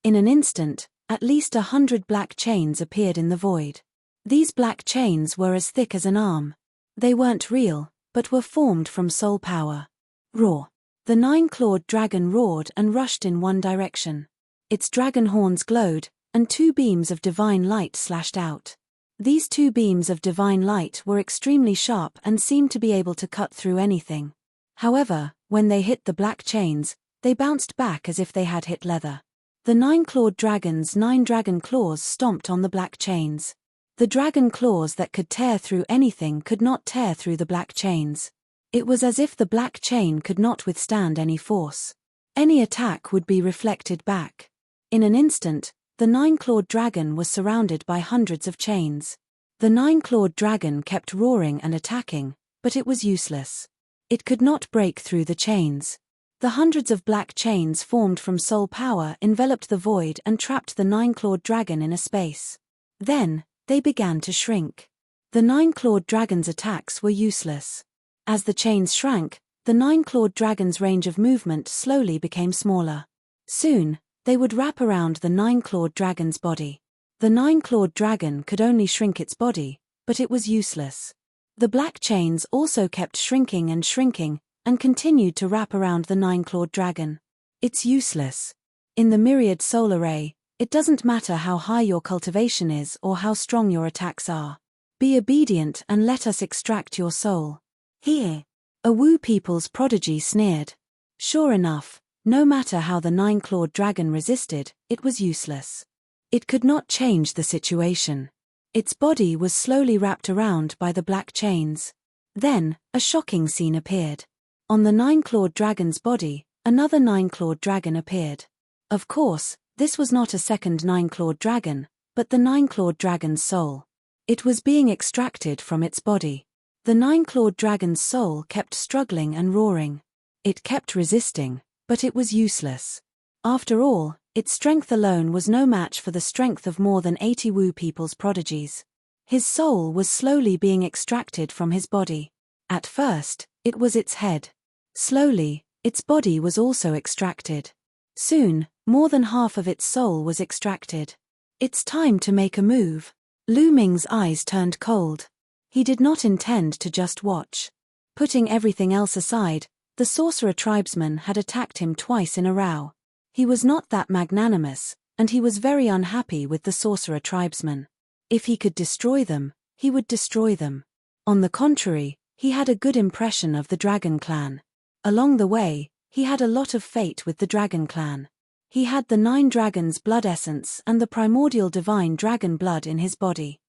In an instant, at least 100 black chains appeared in the void. These black chains were as thick as an arm. They weren't real, but were formed from soul power. Roar. The nine-clawed dragon roared and rushed in one direction. Its dragon horns glowed, and 2 beams of divine light slashed out. These 2 beams of divine light were extremely sharp and seemed to be able to cut through anything. However, when they hit the black chains, they bounced back as if they had hit leather. The nine-clawed dragon's 9 dragon claws stomped on the black chains. The dragon claws that could tear through anything could not tear through the black chains. It was as if the black chain could not withstand any force. Any attack would be reflected back. In an instant, the nine-clawed dragon was surrounded by hundreds of chains. The nine-clawed dragon kept roaring and attacking, but it was useless. It could not break through the chains. The hundreds of black chains formed from soul power enveloped the void and trapped the nine-clawed dragon in a space. Then, they began to shrink. The nine-clawed dragon's attacks were useless. As the chains shrank, the nine-clawed dragon's range of movement slowly became smaller. Soon, they would wrap around the nine-clawed dragon's body. The nine-clawed dragon could only shrink its body, but it was useless. The black chains also kept shrinking and continued to wrap around the nine-clawed dragon. It's useless. In the myriad soul array, it doesn't matter how high your cultivation is or how strong your attacks are. Be obedient and let us extract your soul. Here. A Wu people's prodigy sneered. Sure enough, no matter how the nine-clawed dragon resisted, it was useless. It could not change the situation. Its body was slowly wrapped around by the black chains. Then, a shocking scene appeared. On the nine-clawed dragon's body, another nine-clawed dragon appeared. Of course, this was not a second nine-clawed dragon, but the nine-clawed dragon's soul. It was being extracted from its body. The nine-clawed dragon's soul kept struggling and roaring. It kept resisting, but it was useless. After all, its strength alone was no match for the strength of more than 80 Wu people's prodigies. His soul was slowly being extracted from his body. At first, it was its head. Slowly, its body was also extracted. Soon, more than half of its soul was extracted. It's time to make a move. Lu Ming's eyes turned cold. He did not intend to just watch. Putting everything else aside, the sorcerer tribesman had attacked him twice in a row. He was not that magnanimous, and he was very unhappy with the sorcerer tribesmen. If he could destroy them, he would destroy them. On the contrary, he had a good impression of the Dragon Clan. Along the way, he had a lot of fate with the Dragon Clan. He had the 9 dragons' blood essence and the primordial divine dragon blood in his body.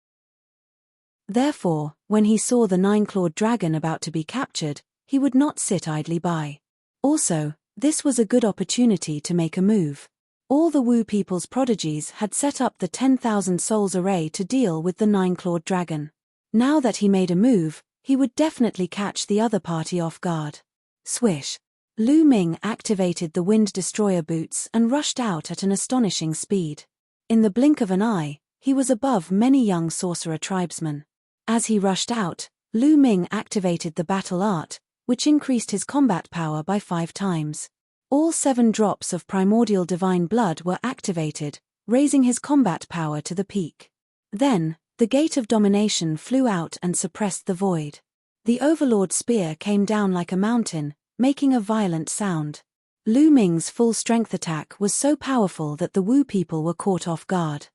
Therefore, when he saw the 9-clawed dragon about to be captured, he would not sit idly by. Also, this was a good opportunity to make a move. All the Wu people's prodigies had set up the 10,000 souls array to deal with the 9-clawed dragon. Now that he made a move, he would definitely catch the other party off guard. Swish! Lu Ming activated the Wind Destroyer boots and rushed out at an astonishing speed. In the blink of an eye, he was above many young sorcerer tribesmen. As he rushed out, Lu Ming activated the battle art, which increased his combat power by 5 times. All 7 drops of primordial divine blood were activated, raising his combat power to the peak. Then, the Gate of Domination flew out and suppressed the void. The Overlord spear came down like a mountain, making a violent sound. Lu Ming's full-strength attack was so powerful that the Wu people were caught off guard.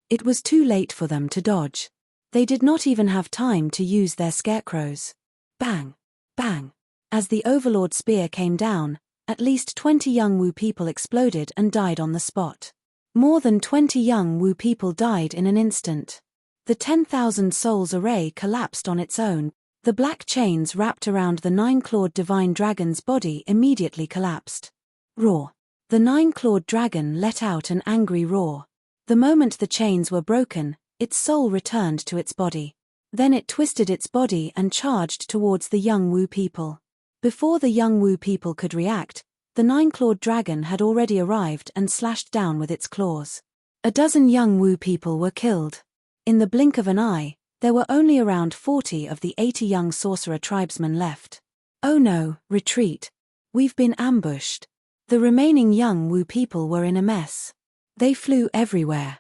It was too late for them to dodge. They did not even have time to use their scarecrows. Bang! Bang! As the Overlord spear came down, at least 20 young Wu people exploded and died on the spot. More than 20 young Wu people died in an instant. The 10,000 souls array collapsed on its own. The black chains wrapped around the 9-clawed divine dragon's body immediately collapsed. Roar! The 9-clawed dragon let out an angry roar. The moment the chains were broken, its soul returned to its body. Then it twisted its body and charged towards the young Wu people. Before the young Wu people could react, the 9-clawed dragon had already arrived and slashed down with its claws. A dozen young Wu people were killed. In the blink of an eye, there were only around 40 of the 80 young sorcerer tribesmen left. Oh no, retreat. We've been ambushed. The remaining young Wu people were in a mess. They flew everywhere.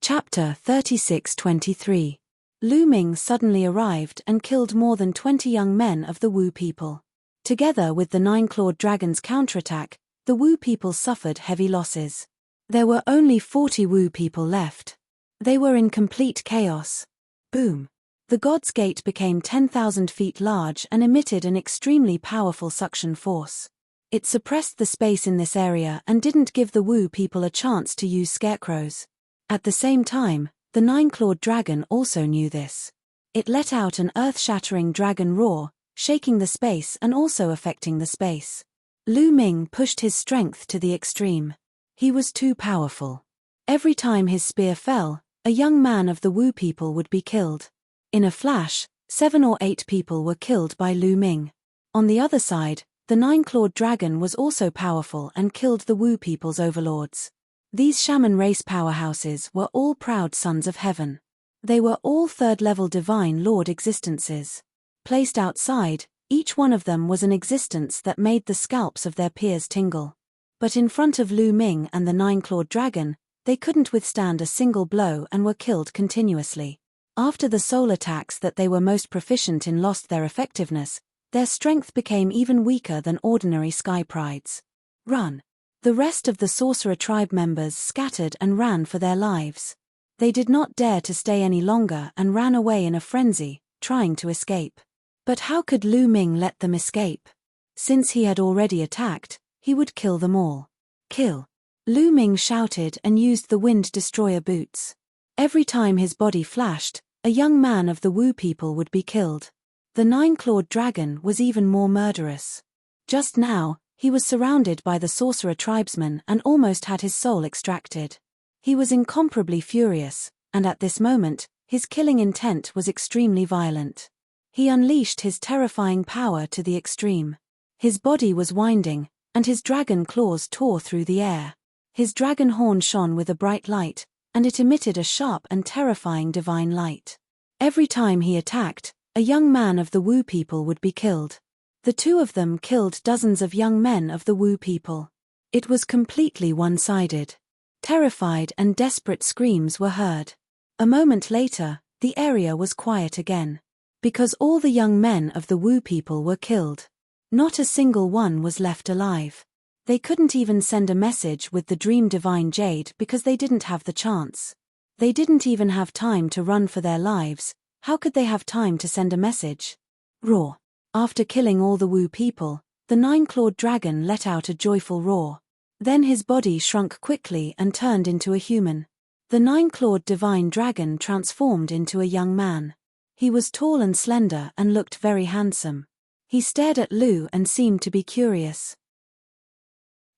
Chapter 36-23. Lu Ming suddenly arrived and killed more than 20 young men of the Wu people. Together with the 9-clawed dragon's counterattack, the Wu people suffered heavy losses. There were only 40 Wu people left. They were in complete chaos. Boom! The God's Gate became 10,000 feet large and emitted an extremely powerful suction force. It suppressed the space in this area and didn't give the Wu people a chance to use scarecrows. At the same time, the 9-clawed dragon also knew this. It let out an earth-shattering dragon roar, shaking the space and also affecting the space. Lu Ming pushed his strength to the extreme. He was too powerful. Every time his spear fell, a young man of the Wu people would be killed. In a flash, 7 or 8 people were killed by Lu Ming. On the other side, the 9-clawed dragon was also powerful and killed the Wu people's overlords. These shaman race powerhouses were all proud sons of heaven. They were all third-level divine lord existences. Placed outside, each one of them was an existence that made the scalps of their peers tingle. But in front of Lu Ming and the 9-clawed dragon, they couldn't withstand a single blow and were killed continuously. After the soul attacks that they were most proficient in lost their effectiveness, their strength became even weaker than ordinary sky prides. Run! The rest of the sorcerer tribe members scattered and ran for their lives. They did not dare to stay any longer and ran away in a frenzy, trying to escape. But how could Lu Ming let them escape? Since he had already attacked, he would kill them all. Kill! Lu Ming shouted and used the Wind Destroyer boots. Every time his body flashed, a young man of the Wu people would be killed. The 9-clawed dragon was even more murderous. Just now, he was surrounded by the sorcerer tribesmen and almost had his soul extracted. He was incomparably furious, and at this moment, his killing intent was extremely violent. He unleashed his terrifying power to the extreme. His body was winding, and his dragon claws tore through the air. His dragon horn shone with a bright light, and it emitted a sharp and terrifying divine light. Every time he attacked, a young man of the Wu people would be killed. The two of them killed dozens of young men of the Wu people. It was completely one-sided. Terrified and desperate screams were heard. A moment later, the area was quiet again. Because all the young men of the Wu people were killed. Not a single one was left alive. They couldn't even send a message with the Dream Divine Jade because they didn't have the chance. They didn't even have time to run for their lives. How could they have time to send a message? Roar. After killing all the Wu people, the 9-clawed dragon let out a joyful roar. Then his body shrunk quickly and turned into a human. The 9-clawed divine dragon transformed into a young man. He was tall and slender and looked very handsome. He stared at Lu and seemed to be curious.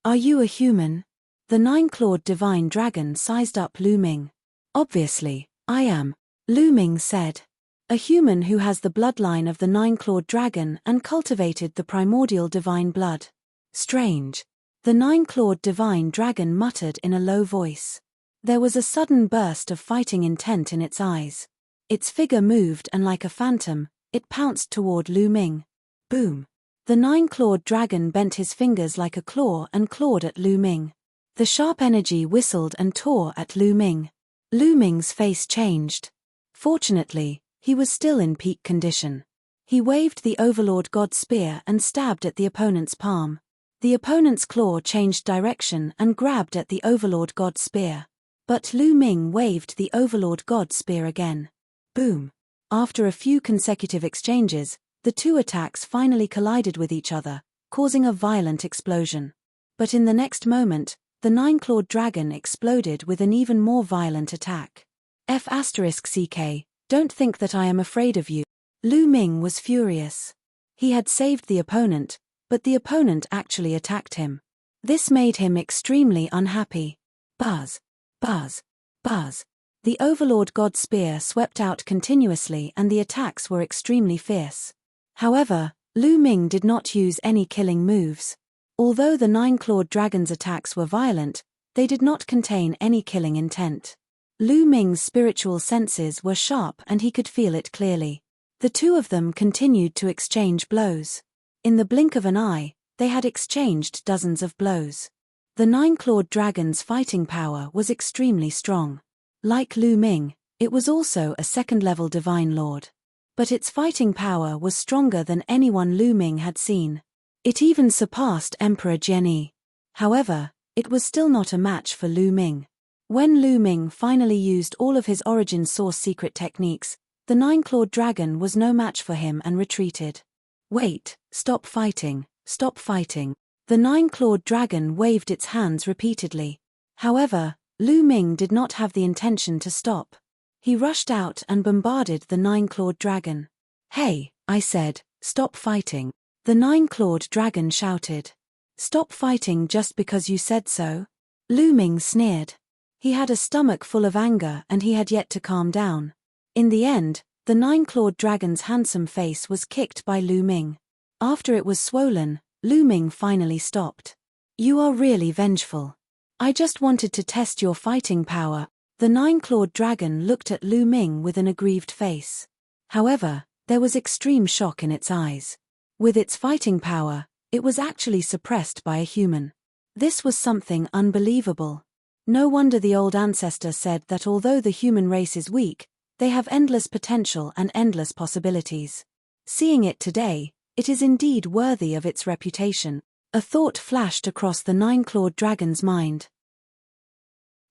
"Are you a human?" The 9-clawed divine dragon sized up Lu Ming. "Obviously, I am," Lu Ming said. "A human who has the bloodline of the 9-clawed dragon and cultivated the primordial divine blood. Strange." The 9-clawed divine dragon muttered in a low voice. There was a sudden burst of fighting intent in its eyes. Its figure moved and like a phantom, it pounced toward Lu Ming. Boom! The 9-clawed dragon bent his fingers like a claw and clawed at Lu Ming. The sharp energy whistled and tore at Lu Ming. Lu Ming's face changed. Fortunately, he was still in peak condition. He waved the Overlord God Spear and stabbed at the opponent's palm. The opponent's claw changed direction and grabbed at the Overlord God Spear. But Lu Ming waved the Overlord God Spear again. Boom! After a few consecutive exchanges, the two attacks finally collided with each other, causing a violent explosion. But in the next moment, the 9-clawed dragon exploded with an even more violent attack. F***CK, don't think that I am afraid of you. Lu Ming was furious. He had saved the opponent, but the opponent actually attacked him. This made him extremely unhappy. Buzz! Buzz! Buzz! The Overlord God Spear swept out continuously and the attacks were extremely fierce. However, Lu Ming did not use any killing moves. Although the 9-clawed dragon's attacks were violent, they did not contain any killing intent. Lu Ming's spiritual senses were sharp and he could feel it clearly. The two of them continued to exchange blows. In the blink of an eye, they had exchanged dozens of blows. The 9-clawed dragon's fighting power was extremely strong. Like Lu Ming, it was also a second-level divine lord. But its fighting power was stronger than anyone Lu Ming had seen. It even surpassed Emperor Jianyi. However, it was still not a match for Lu Ming. When Lu Ming finally used all of his origin source secret techniques, the 9-clawed dragon was no match for him and retreated. "Wait, stop fighting, stop fighting." The 9-clawed dragon waved its hands repeatedly. However, Lu Ming did not have the intention to stop. He rushed out and bombarded the 9-clawed dragon. "Hey, I said, stop fighting." The 9-clawed dragon shouted. "Stop fighting just because you said so?" Lu Ming sneered. He had a stomach full of anger and he had yet to calm down. In the end, the nine-clawed dragon's handsome face was kicked by Lu Ming. After it was swollen, Lu Ming finally stopped. "You are really vengeful. I just wanted to test your fighting power." The nine-clawed dragon looked at Lu Ming with an aggrieved face. However, there was extreme shock in its eyes. With its fighting power, it was actually suppressed by a human. This was something unbelievable. No wonder the old ancestor said that although the human race is weak, they have endless potential and endless possibilities. Seeing it today, it is indeed worthy of its reputation. A thought flashed across the nine-clawed dragon's mind.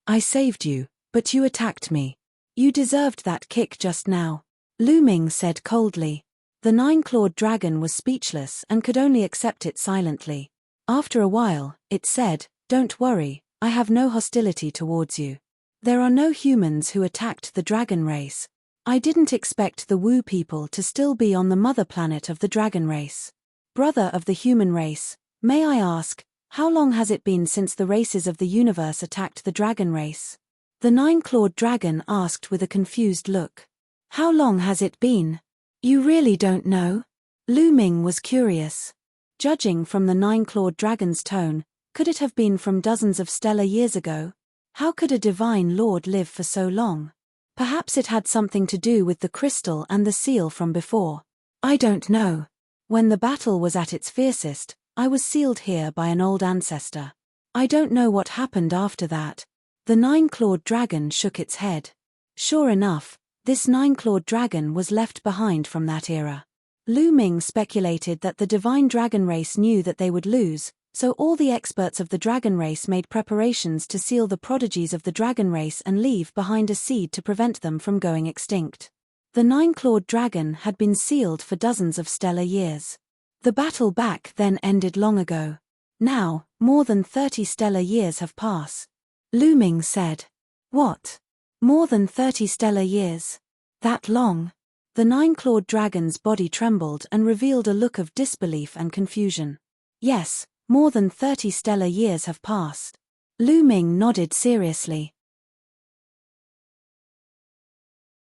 "I saved you, but you attacked me. You deserved that kick just now," Lu Ming said coldly. The nine-clawed dragon was speechless and could only accept it silently. After a while, it said, "Don't worry, I have no hostility towards you. There are no humans who attacked the dragon race. I didn't expect the Wu people to still be on the mother planet of the dragon race. Brother of the human race, may I ask, how long has it been since the races of the universe attacked the dragon race?" The nine-clawed dragon asked with a confused look. "How long has it been? You really don't know?" Lu Ming was curious. Judging from the nine-clawed dragon's tone, could it have been from dozens of stellar years ago? How could a divine lord live for so long? Perhaps it had something to do with the crystal and the seal from before. "I don't know. When the battle was at its fiercest, I was sealed here by an old ancestor. I don't know what happened after that." The nine-clawed dragon shook its head. Sure enough, this nine-clawed dragon was left behind from that era. Lu Ming speculated that the divine dragon race knew that they would lose, so all the experts of the dragon race made preparations to seal the prodigies of the dragon race and leave behind a seed to prevent them from going extinct. The nine-clawed dragon had been sealed for dozens of stellar years. The battle back then ended long ago. Now, more than 30 stellar years have passed. Lu Ming said. "What? More than 30 stellar years? That long?" The nine-clawed dragon's body trembled and revealed a look of disbelief and confusion. "Yes, more than 30 stellar years have passed." Lu Ming nodded seriously.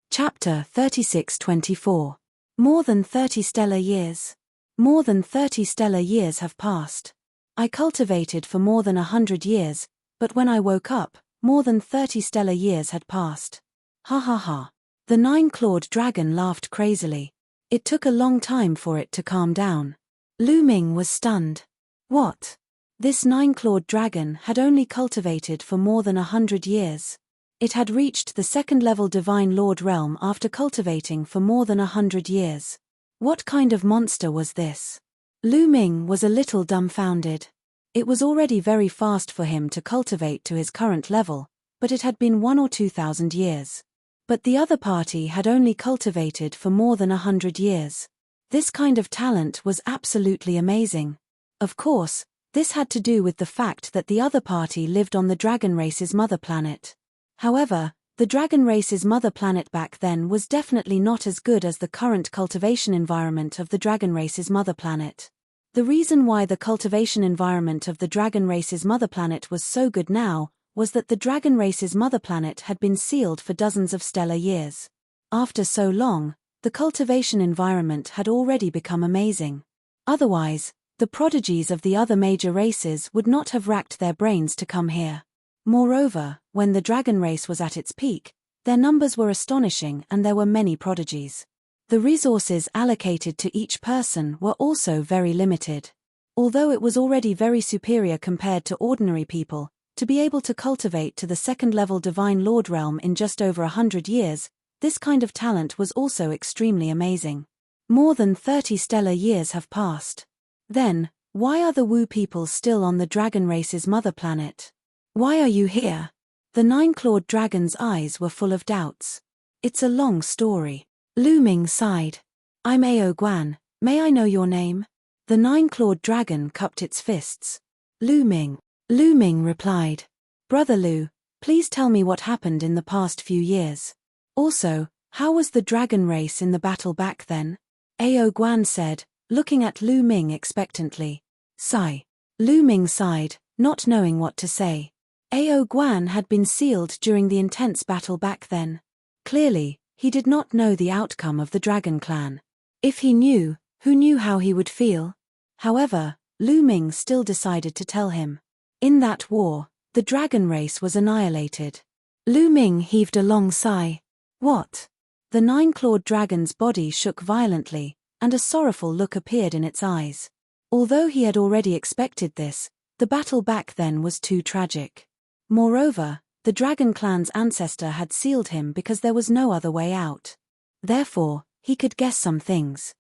Chapter 36-24. More than 30 stellar years. More than 30 stellar years have passed. I cultivated for more than 100 years, but when I woke up, more than 30 stellar years had passed. Ha ha ha. The nine-clawed dragon laughed crazily. It took a long time for it to calm down. Lu Ming was stunned. What? This nine-clawed dragon had only cultivated for more than 100 years. It had reached the second-level Divine Lord realm after cultivating for more than 100 years. What kind of monster was this? Lu Ming was a little dumbfounded. It was already very fast for him to cultivate to his current level, but it had been 1 or 2,000 years. But the other party had only cultivated for more than 100 years. This kind of talent was absolutely amazing. Of course, this had to do with the fact that the other party lived on the dragon race's mother planet. However, the dragon race's mother planet back then was definitely not as good as the current cultivation environment of the dragon race's mother planet. The reason why the cultivation environment of the dragon race's mother planet was so good now was that the dragon race's mother planet had been sealed for dozens of stellar years. After so long, the cultivation environment had already become amazing. Otherwise, the prodigies of the other major races would not have racked their brains to come here. Moreover, when the dragon race was at its peak, their numbers were astonishing and there were many prodigies. The resources allocated to each person were also very limited. Although it was already very superior compared to ordinary people, to be able to cultivate to the second-level Divine Lord realm in just over 100 years, this kind of talent was also extremely amazing. More than 30 stellar years have passed. Then, why are the Wu people still on the dragon race's mother planet? Why are you here? The nine-clawed dragon's eyes were full of doubts. It's a long story. Lu Ming sighed. I'm Ao Guan, may I know your name? The nine-clawed dragon cupped its fists. Lu Ming. Lu Ming replied. Brother Lu, please tell me what happened in the past few years. Also, how was the dragon race in the battle back then? Ao Guan said, looking at Lu Ming expectantly. Sigh. Lu Ming sighed, not knowing what to say. Ao Guan had been sealed during the intense battle back then. Clearly, he did not know the outcome of the Dragon Clan. If he knew, who knew how he would feel? However, Lu Ming still decided to tell him. In that war, the dragon race was annihilated. Lu Ming heaved a long sigh. What? The nine-clawed dragon's body shook violently, and a sorrowful look appeared in its eyes. Although he had already expected this, the battle back then was too tragic. Moreover, the Dragon Clan's ancestor had sealed him because there was no other way out. Therefore, he could guess some things.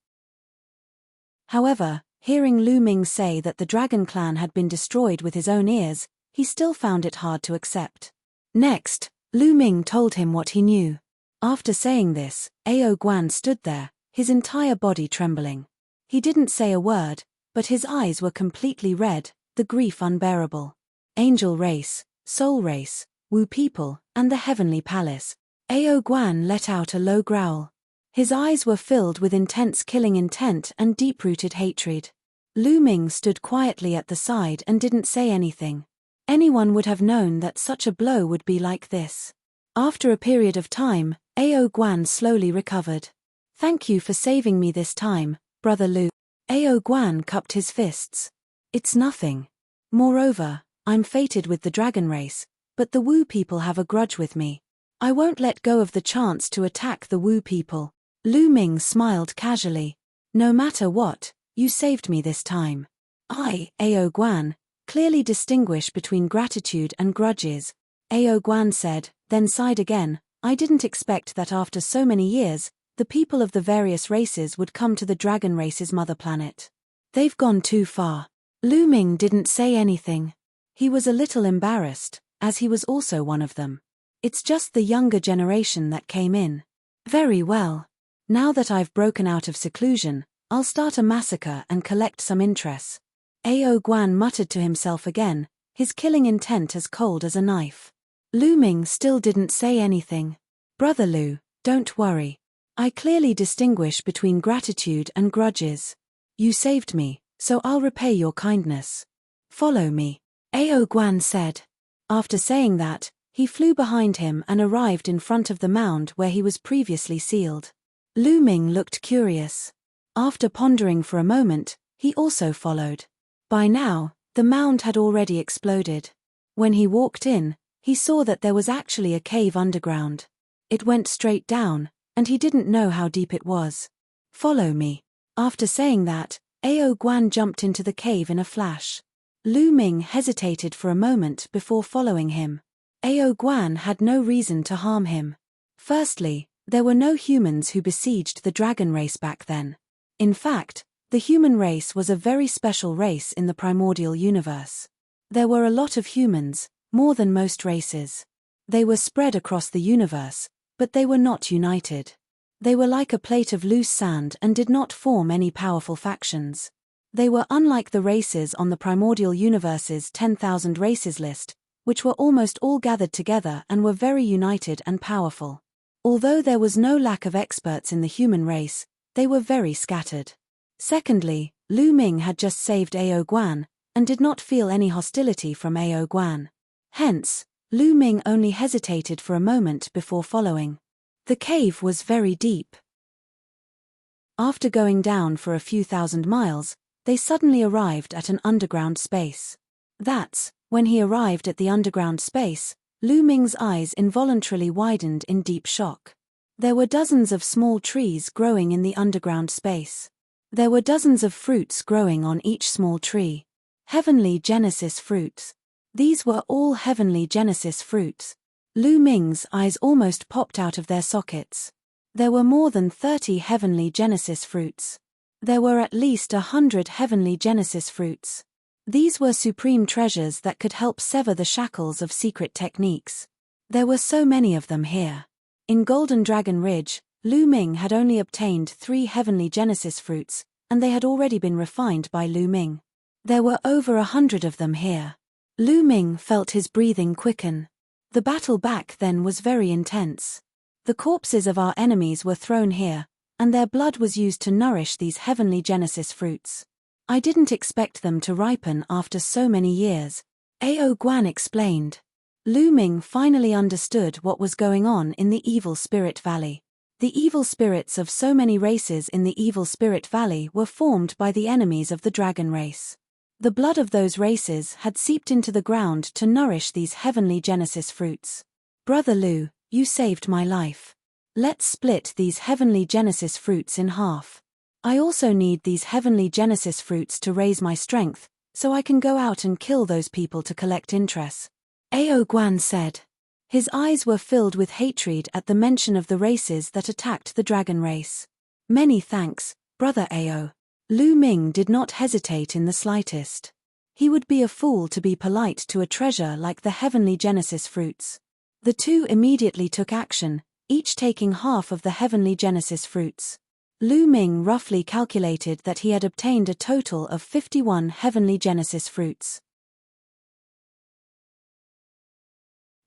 However, hearing Lu Ming say that the Dragon Clan had been destroyed with his own ears, he still found it hard to accept. Next, Lu Ming told him what he knew. After saying this, Ao Guan stood there, his entire body trembling. He didn't say a word, but his eyes were completely red, the grief unbearable. Angel race, soul race, Wu people, and the heavenly palace. Ao Guan let out a low growl. His eyes were filled with intense killing intent and deep-rooted hatred. Lu Ming stood quietly at the side and didn't say anything. Anyone would have known that such a blow would be like this. After a period of time, Ao Guan slowly recovered. Thank you for saving me this time, Brother Lu. Ao Guan cupped his fists. It's nothing. Moreover, I'm fated with the dragon race, but the Wu people have a grudge with me. I won't let go of the chance to attack the Wu people. Lu Ming smiled casually. No matter what, you saved me this time. I, Ao Guan, clearly distinguish between gratitude and grudges. Ao Guan said, then sighed again. I didn't expect that after so many years, the people of the various races would come to the dragon race's mother planet. They've gone too far. Lu Ming didn't say anything. He was a little embarrassed, as he was also one of them. It's just the younger generation that came in. Very well. Now that I've broken out of seclusion, I'll start a massacre and collect some interests. Ao Guan muttered to himself again, his killing intent as cold as a knife. Lu Ming still didn't say anything. Brother Lu, don't worry. I clearly distinguish between gratitude and grudges. You saved me, so I'll repay your kindness. Follow me, Ao Guan said. After saying that, he flew behind him and arrived in front of the mound where he was previously sealed. Lu Ming looked curious. After pondering for a moment, he also followed. By now, the mound had already exploded. When he walked in, he saw that there was actually a cave underground. It went straight down, and he didn't know how deep it was. Follow me. After saying that, Ao Guan jumped into the cave in a flash. Lu Ming hesitated for a moment before following him. Ao Guan had no reason to harm him. Firstly, there were no humans who besieged the dragon race back then. In fact, the human race was a very special race in the primordial universe. There were a lot of humans, more than most races. They were spread across the universe, but they were not united. They were like a plate of loose sand and did not form any powerful factions. They were unlike the races on the primordial universe's 10,000 races list, which were almost all gathered together and were very united and powerful. Although there was no lack of experts in the human race, they were very scattered. Secondly, Lu Ming had just saved Ao Guan, and did not feel any hostility from Ao Guan. Hence, Lu Ming only hesitated for a moment before following. The cave was very deep. After going down for a few thousand miles, they suddenly arrived at an underground space. That's, when he arrived at the underground space, Lu Ming's eyes involuntarily widened in deep shock. There were dozens of small trees growing in the underground space. There were dozens of fruits growing on each small tree. Heavenly Genesis fruits. These were all heavenly Genesis fruits. Lu Ming's eyes almost popped out of their sockets. There were more than 30 heavenly Genesis fruits. There were at least 100 heavenly Genesis fruits. These were supreme treasures that could help sever the shackles of secret techniques. There were so many of them here. In Golden Dragon Ridge, Lu Ming had only obtained 3 heavenly Genesis fruits, and they had already been refined by Lu Ming. There were over 100 of them here. Lu Ming felt his breathing quicken. The battle back then was very intense. The corpses of our enemies were thrown here, and their blood was used to nourish these heavenly Genesis fruits. I didn't expect them to ripen after so many years, Ao Guan explained. Lu Ming finally understood what was going on in the Evil Spirit Valley. The evil spirits of so many races in the Evil Spirit Valley were formed by the enemies of the dragon race. The blood of those races had seeped into the ground to nourish these heavenly Genesis fruits. Brother Lu, you saved my life. Let's split these heavenly Genesis fruits in half. I also need these heavenly Genesis fruits to raise my strength, so I can go out and kill those people to collect interest. Ao Guan said. His eyes were filled with hatred at the mention of the races that attacked the dragon race. Many thanks, Brother Ao. Lu Ming did not hesitate in the slightest. He would be a fool to be polite to a treasure like the heavenly Genesis fruits. The two immediately took action, each taking half of the heavenly Genesis fruits. Lu Ming roughly calculated that he had obtained a total of 51 heavenly Genesis fruits.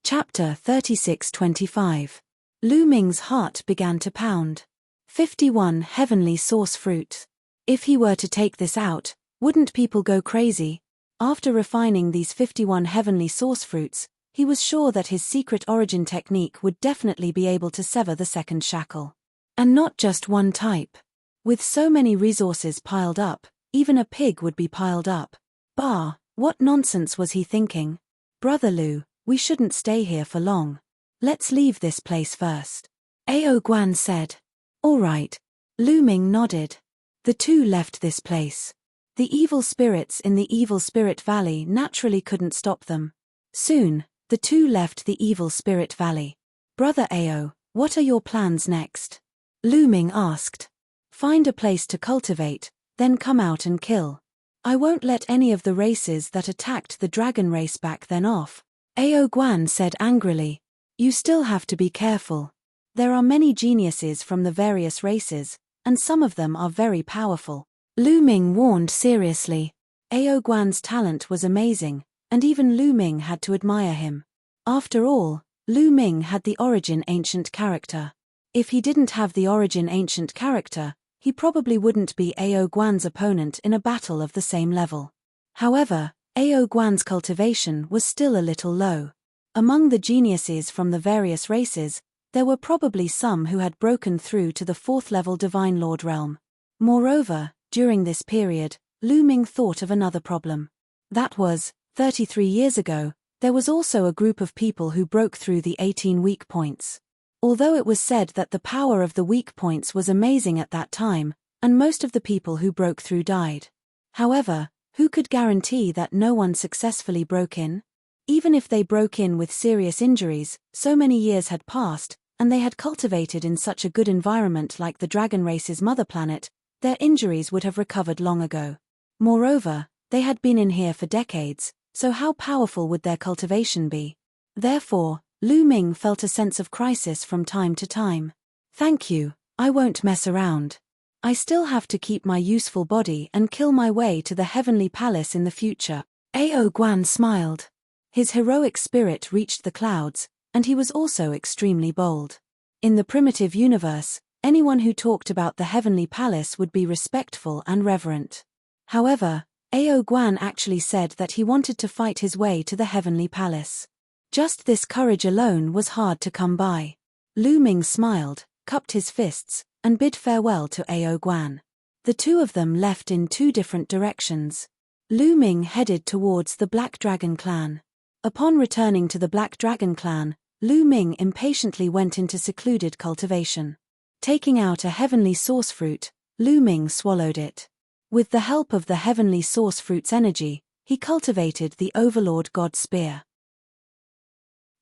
Chapter 36-25. Lu Ming's heart began to pound. 51 heavenly source fruit. If he were to take this out, wouldn't people go crazy? After refining these 51 heavenly source fruits, he was sure that his secret origin technique would definitely be able to sever the second shackle. And not just one type. With so many resources piled up, even a pig would be piled up. Bah, what nonsense was he thinking? Brother Lu, we shouldn't stay here for long. Let's leave this place first. Ao Guan said. All right. Lu Ming nodded. The two left this place. The evil spirits in the Evil Spirit Valley naturally couldn't stop them. Soon, the two left the Evil Spirit Valley. Brother Ao, what are your plans next? Lu Ming asked. Find a place to cultivate, then come out and kill. I won't let any of the races that attacked the dragon race back then off. Ao Guan said angrily. You still have to be careful. There are many geniuses from the various races, and some of them are very powerful. Lu Ming warned seriously. Ao Guan's talent was amazing, and even Lu Ming had to admire him. After all, Lu Ming had the origin ancient character. If he didn't have the origin ancient character, he probably wouldn't be Ao Guan's opponent in a battle of the same level. However, Ao Guan's cultivation was still a little low. Among the geniuses from the various races, there were probably some who had broken through to the 4th level Divine Lord realm. Moreover, during this period, Lu Ming thought of another problem. That was, 33 years ago, there was also a group of people who broke through the 18 weak points. Although it was said that the power of the weak points was amazing at that time, and most of the people who broke through died. However, who could guarantee that no one successfully broke in? Even if they broke in with serious injuries, so many years had passed, and they had cultivated in such a good environment like the dragon race's mother planet, their injuries would have recovered long ago. Moreover, they had been in here for decades, so how powerful would their cultivation be? Therefore, Lu Ming felt a sense of crisis from time to time. Thank you, I won't mess around. I still have to keep my useful body and kill my way to the heavenly palace in the future. Ao Guan smiled. His heroic spirit reached the clouds, and he was also extremely bold. In the primitive universe, anyone who talked about the heavenly palace would be respectful and reverent. However, Ao Guan actually said that he wanted to fight his way to the heavenly palace. Just this courage alone was hard to come by. Lu Ming smiled, cupped his fists, and bid farewell to Ao Guan. The two of them left in two different directions. Lu Ming headed towards the Black Dragon clan. Upon returning to the Black Dragon clan, Lu Ming impatiently went into secluded cultivation. Taking out a heavenly source fruit, Lu Ming swallowed it. With the help of the heavenly source fruit's energy, he cultivated the Overlord God Spear.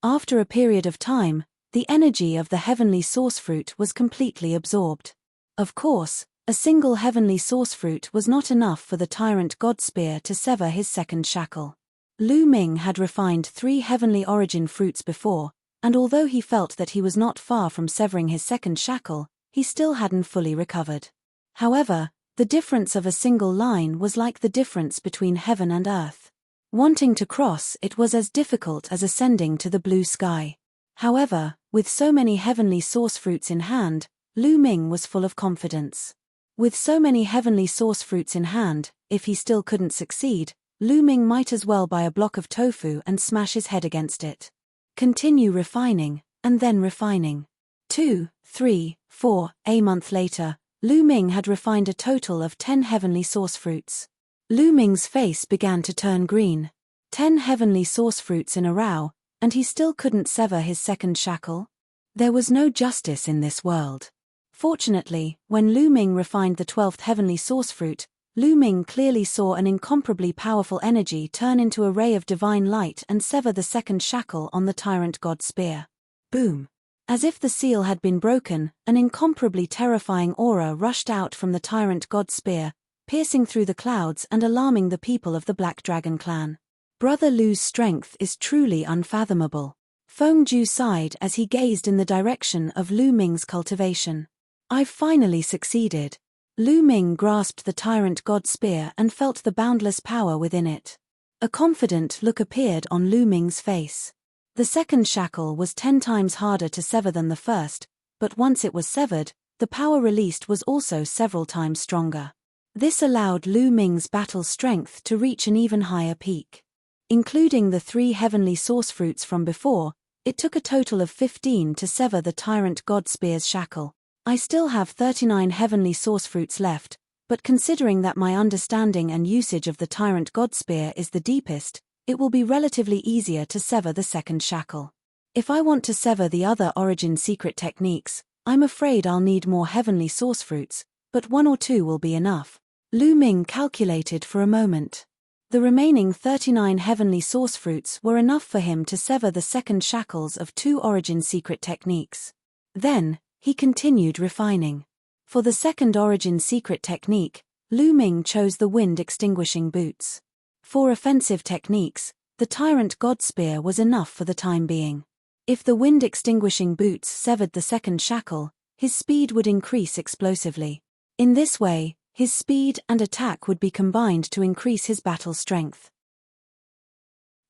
After a period of time, the energy of the heavenly source fruit was completely absorbed. Of course, a single heavenly source fruit was not enough for the tyrant God Spear to sever his second shackle. Lu Ming had refined 3 heavenly origin fruits before, and although he felt that he was not far from severing his second shackle, he still hadn't fully recovered. However, the difference of a single line was like the difference between heaven and earth. Wanting to cross it was as difficult as ascending to the blue sky. However, with so many heavenly source fruits in hand, Lu Ming was full of confidence. With so many heavenly source fruits in hand, if he still couldn't succeed, Lu Ming might as well buy a block of tofu and smash his head against it. Continue refining, and then refining. 2, 3, 4, a month later, Lu Ming had refined a total of 10 heavenly source fruits. Lu Ming's face began to turn green. 10 heavenly source fruits in a row, and he still couldn't sever his second shackle? There was no justice in this world. Fortunately, when Lu Ming refined the 12th heavenly source fruit, Lu Ming clearly saw an incomparably powerful energy turn into a ray of divine light and sever the second shackle on the tyrant god spear. Boom! As if the seal had been broken, an incomparably terrifying aura rushed out from the tyrant god spear, piercing through the clouds and alarming the people of the Black Dragon clan. Brother Lu's strength is truly unfathomable. Feng Ju sighed as he gazed in the direction of Lu Ming's cultivation. I've finally succeeded. Lu Ming grasped the tyrant god spear and felt the boundless power within it. A confident look appeared on Lu Ming's face. The second shackle was 10 times harder to sever than the first, but once it was severed, the power released was also several times stronger. This allowed Lu Ming's battle strength to reach an even higher peak. Including the 3 heavenly source fruits from before, it took a total of 15 to sever the tyrant god spear's shackle. I still have 39 heavenly source fruits left, but considering that my understanding and usage of the tyrant god spear is the deepest, it will be relatively easier to sever the second shackle. If I want to sever the other origin secret techniques, I'm afraid I'll need more heavenly source fruits, but 1 or 2 will be enough. Lu Ming calculated for a moment. The remaining 39 heavenly source fruits were enough for him to sever the second shackles of 2 origin secret techniques. Then, he continued refining. For the second origin secret technique, Lu Ming chose the wind extinguishing boots. For offensive techniques, the tyrant god spear was enough for the time being. If the wind extinguishing boots severed the second shackle, his speed would increase explosively. In this way, his speed and attack would be combined to increase his battle strength.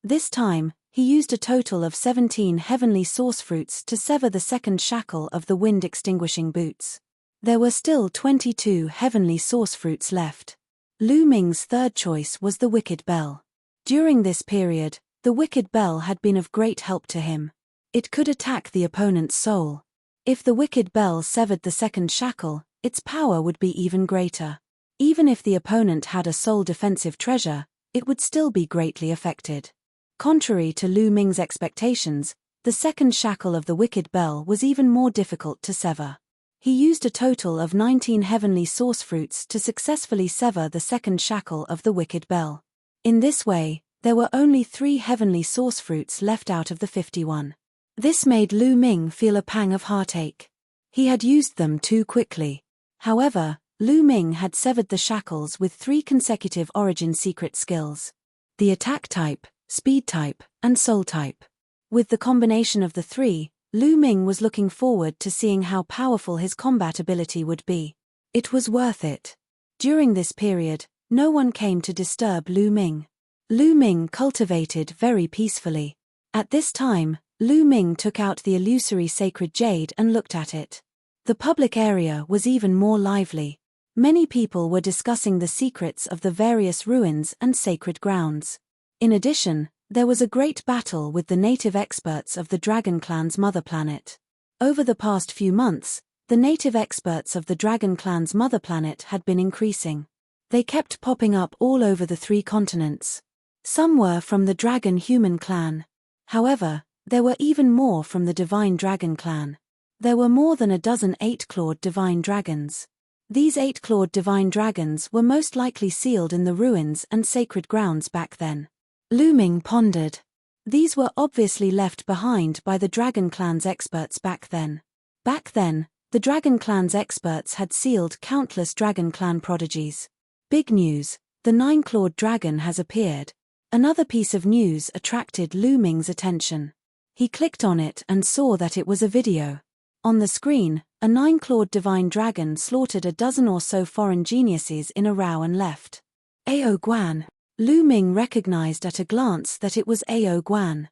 This time, he used a total of 17 heavenly source fruits to sever the second shackle of the wind extinguishing boots. There were still 22 heavenly source fruits left. Lu Ming's third choice was the Wicked Bell. During this period, the Wicked Bell had been of great help to him. It could attack the opponent's soul. If the Wicked Bell severed the second shackle, its power would be even greater. Even if the opponent had a soul defensive treasure, it would still be greatly affected. Contrary to Lu Ming's expectations, the second shackle of the Wicked Bell was even more difficult to sever. He used a total of 19 heavenly source fruits to successfully sever the second shackle of the Wicked Bell. In this way, there were only 3 heavenly source fruits left out of the 51. This made Lu Ming feel a pang of heartache. He had used them too quickly. However, Lu Ming had severed the shackles with 3 consecutive origin secret skills. The attack type, speed type, and soul type. With the combination of the 3, Lu Ming was looking forward to seeing how powerful his combat ability would be. It was worth it. During this period, no one came to disturb Lu Ming. Lu Ming cultivated very peacefully. At this time, Lu Ming took out the illusory sacred jade and looked at it. The public area was even more lively. Many people were discussing the secrets of the various ruins and sacred grounds. In addition, there was a great battle with the native experts of the Dragon Clan's mother planet. Over the past few months, the native experts of the Dragon Clan's mother planet had been increasing. They kept popping up all over the 3 continents. Some were from the Dragon Human clan. However, there were even more from the Divine Dragon clan. There were more than a dozen 8-clawed divine dragons. These 8-clawed divine dragons were most likely sealed in the ruins and sacred grounds back then. Lu Ming pondered. These were obviously left behind by the Dragon Clan's experts back then. Back then, the Dragon Clan's experts had sealed countless Dragon Clan prodigies. Big news, the 9-clawed dragon has appeared. Another piece of news attracted Lu Ming's attention. He clicked on it and saw that it was a video. On the screen, a 9-clawed divine dragon slaughtered a dozen or so foreign geniuses in a row and left. Ao Guan. Lu Ming recognized at a glance that it was Ao Guan.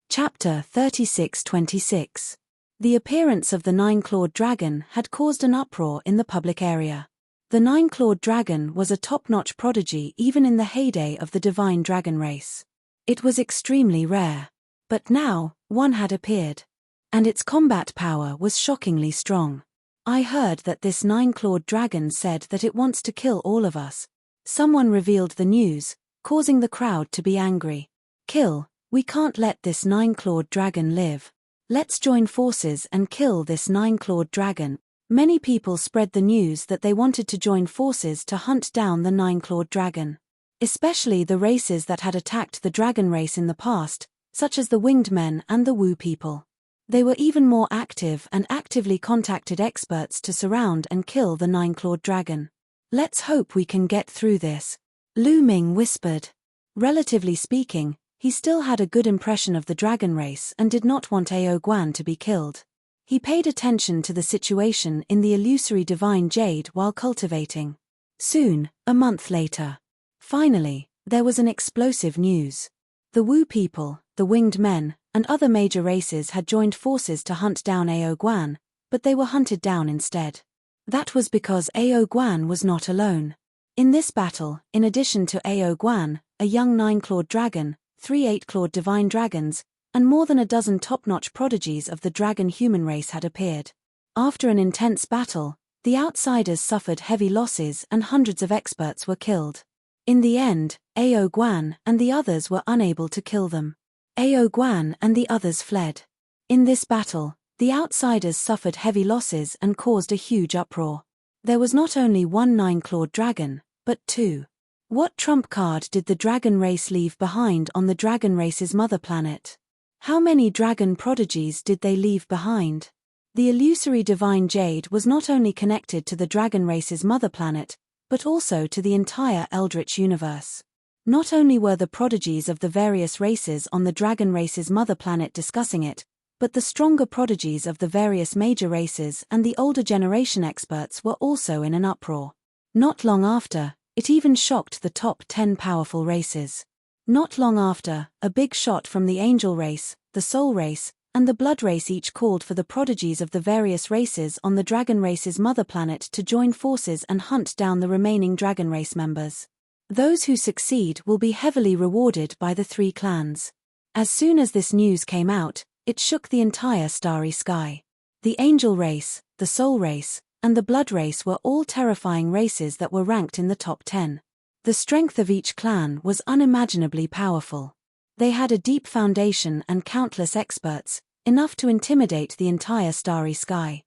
Chapter 36-26. The appearance of the 9-clawed dragon had caused an uproar in the public area. The 9-clawed dragon was a top-notch prodigy even in the heyday of the divine dragon race. It was extremely rare. But now, one had appeared. And its combat power was shockingly strong. I heard that this nine-clawed dragon said that it wants to kill all of us. Someone revealed the news, causing the crowd to be angry. Kill, we can't let this nine-clawed dragon live. Let's join forces and kill this nine-clawed dragon. Many people spread the news that they wanted to join forces to hunt down the nine-clawed dragon. Especially the races that had attacked the dragon race in the past, such as the winged men and the Wu people. They were even more active and actively contacted experts to surround and kill the nine-clawed dragon. Let's hope we can get through this, Lu Ming whispered. Relatively speaking, he still had a good impression of the dragon race and did not want Ao Guan to be killed. He paid attention to the situation in the illusory divine jade while cultivating. Soon, a month later. Finally, there was an explosive news. The Wu people, the winged men, and other major races had joined forces to hunt down Ao Guan, but they were hunted down instead. That was because Ao Guan was not alone. In this battle, in addition to Ao Guan, a young nine-clawed dragon, 3 eight-clawed divine dragons, and more than a dozen top-notch prodigies of the dragon-human race had appeared. After an intense battle, the outsiders suffered heavy losses and hundreds of experts were killed. In the end, Ao Guan and the others were unable to kill them. Ao Guan and the others fled. In this battle, the outsiders suffered heavy losses and caused a huge uproar. There was not only one nine-clawed dragon, but two. What trump card did the dragon race leave behind on the dragon race's mother planet? How many dragon prodigies did they leave behind? The illusory divine jade was not only connected to the dragon race's mother planet, but also to the entire Eldritch universe. Not only were the prodigies of the various races on the dragon race's mother planet discussing it, but the stronger prodigies of the various major races and the older generation experts were also in an uproar. Not long after, it even shocked the top 10 powerful races. Not long after, a big shot from the angel race, the soul race, and the blood race each called for the prodigies of the various races on the dragon race's mother planet to join forces and hunt down the remaining dragon race members. Those who succeed will be heavily rewarded by the 3 clans. As soon as this news came out, it shook the entire starry sky. The angel race, the soul race, and the blood race were all terrifying races that were ranked in the top 10. The strength of each clan was unimaginably powerful. They had a deep foundation and countless experts, enough to intimidate the entire starry sky.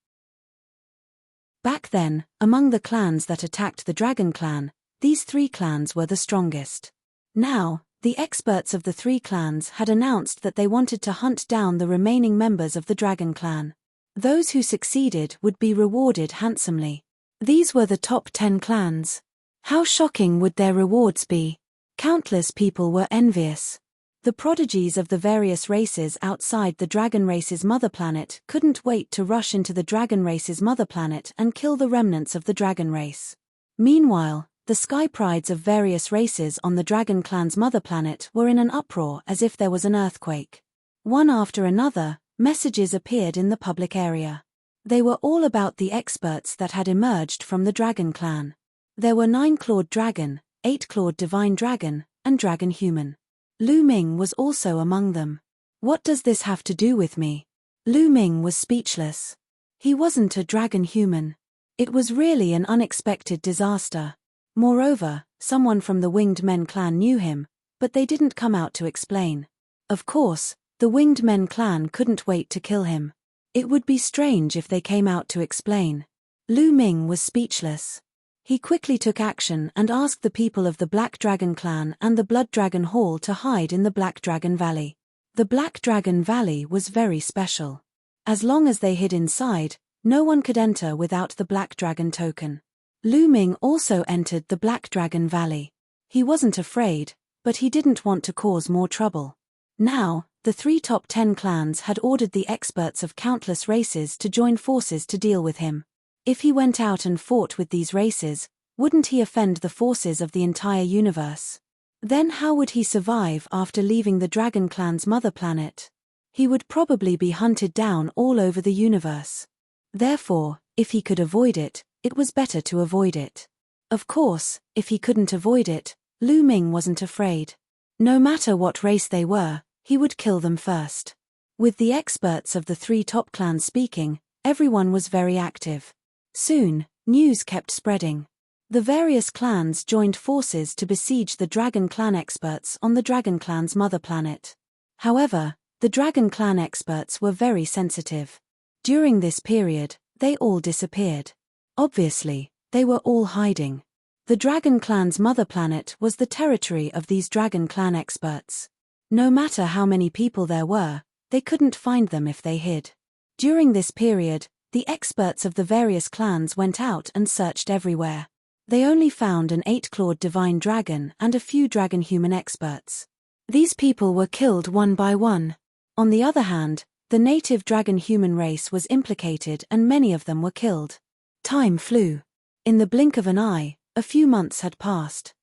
Back then, among the clans that attacked the Dragon Clan, these 3 clans were the strongest. Now, the experts of the 3 clans had announced that they wanted to hunt down the remaining members of the Dragon Clan. Those who succeeded would be rewarded handsomely. These were the top 10 clans. How shocking would their rewards be? Countless people were envious. The prodigies of the various races outside the dragon race's mother planet couldn't wait to rush into the dragon race's mother planet and kill the remnants of the dragon race. Meanwhile, the sky prides of various races on the dragon clan's mother planet were in an uproar as if there was an earthquake. One after another, messages appeared in the public area. They were all about the experts that had emerged from the dragon clan. There were 9-clawed dragon, 8-clawed divine dragon, and dragon human. Lu Ming was also among them. What does this have to do with me? Lu Ming was speechless. He wasn't a dragon human. It was really an unexpected disaster. Moreover, someone from the Winged Men clan knew him, but they didn't come out to explain. Of course, the Winged Men clan couldn't wait to kill him. It would be strange if they came out to explain. Lu Ming was speechless. He quickly took action and asked the people of the Black Dragon clan and the Blood Dragon Hall to hide in the Black Dragon Valley. The Black Dragon Valley was very special. As long as they hid inside, no one could enter without the Black Dragon token. Lu Ming also entered the Black Dragon Valley. He wasn't afraid, but he didn't want to cause more trouble. Now, the 3 top 10 clans had ordered the experts of countless races to join forces to deal with him. If he went out and fought with these races, wouldn't he offend the forces of the entire universe? Then how would he survive after leaving the Dragon Clan's mother planet? He would probably be hunted down all over the universe. Therefore, if he could avoid it, it was better to avoid it. Of course, if he couldn't avoid it, Lu Ming wasn't afraid. No matter what race they were, he would kill them first. With the experts of the 3 top clans speaking, everyone was very active. Soon, news kept spreading. The various clans joined forces to besiege the Dragon Clan experts on the Dragon Clan's mother planet. However, the Dragon Clan experts were very sensitive. During this period, they all disappeared. Obviously, they were all hiding. The Dragon Clan's mother planet was the territory of these Dragon Clan experts. No matter how many people there were, they couldn't find them if they hid. During this period, the experts of the various clans went out and searched everywhere. They only found an 8-clawed divine dragon and a few dragon-human experts. These people were killed one by one. On the other hand, the native dragon-human race was implicated and many of them were killed. Time flew. In the blink of an eye, a few months had passed.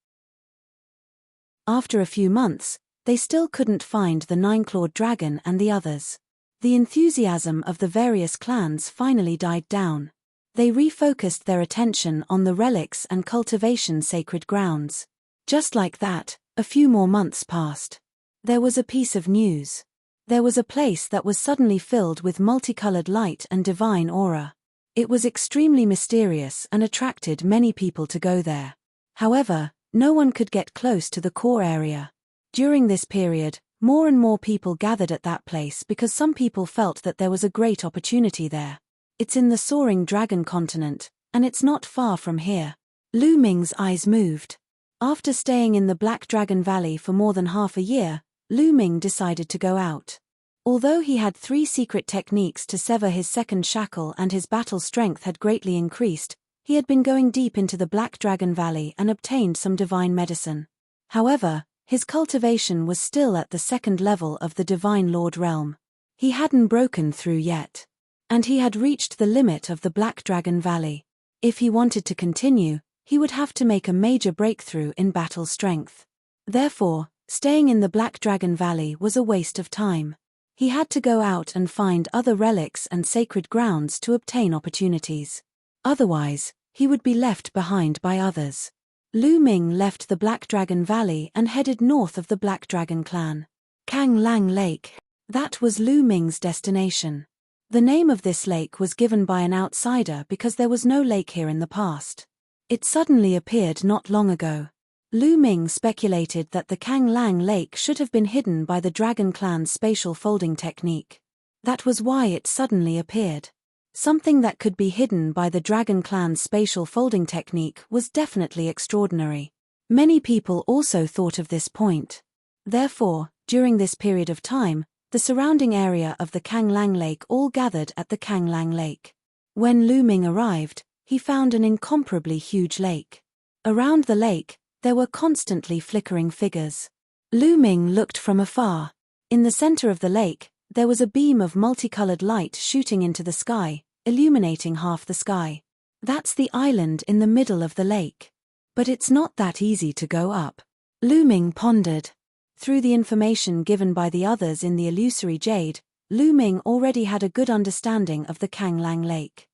After a few months, they still couldn't find the 9-clawed dragon and the others. The enthusiasm of the various clans finally died down. They refocused their attention on the relics and cultivation sacred grounds. Just like that, a few more months passed. There was a piece of news. There was a place that was suddenly filled with multicolored light and divine aura. It was extremely mysterious and attracted many people to go there. However, no one could get close to the core area. During this period, more and more people gathered at that place because some people felt that there was a great opportunity there. It's in the soaring dragon continent, and it's not far from here. Lu Ming's eyes moved. After staying in the Black Dragon Valley for more than half a year, Lu Ming decided to go out. Although he had 3 secret techniques to sever his second shackle and his battle strength had greatly increased, he had been going deep into the Black Dragon Valley and obtained some divine medicine. However, his cultivation was still at the 2nd level of the Divine Lord realm. He hadn't broken through yet. And he had reached the limit of the Black Dragon Valley. If he wanted to continue, he would have to make a major breakthrough in battle strength. Therefore, staying in the Black Dragon Valley was a waste of time. He had to go out and find other relics and sacred grounds to obtain opportunities. Otherwise, he would be left behind by others. Lu Ming left the Black Dragon Valley and headed north of the Black Dragon Clan. Kang Lang Lake. That was Lu Ming's destination. The name of this lake was given by an outsider because there was no lake here in the past. It suddenly appeared not long ago. Lu Ming speculated that the Kang Lang Lake should have been hidden by the Dragon Clan's spatial folding technique. That was why it suddenly appeared. Something that could be hidden by the Dragon Clan's spatial folding technique was definitely extraordinary. Many people also thought of this point. Therefore, during this period of time, the surrounding area of the Kang Lang Lake all gathered at the Kang Lang Lake. When Lu Ming arrived, he found an incomparably huge lake. Around the lake, there were constantly flickering figures. Lu Ming looked from afar. In the center of the lake, there was a beam of multicolored light shooting into the sky, illuminating half the sky. That's the island in the middle of the lake. But it's not that easy to go up. Lu Ming pondered. Through the information given by the others in the illusory jade, Lu Ming already had a good understanding of the Kang Lang Lake.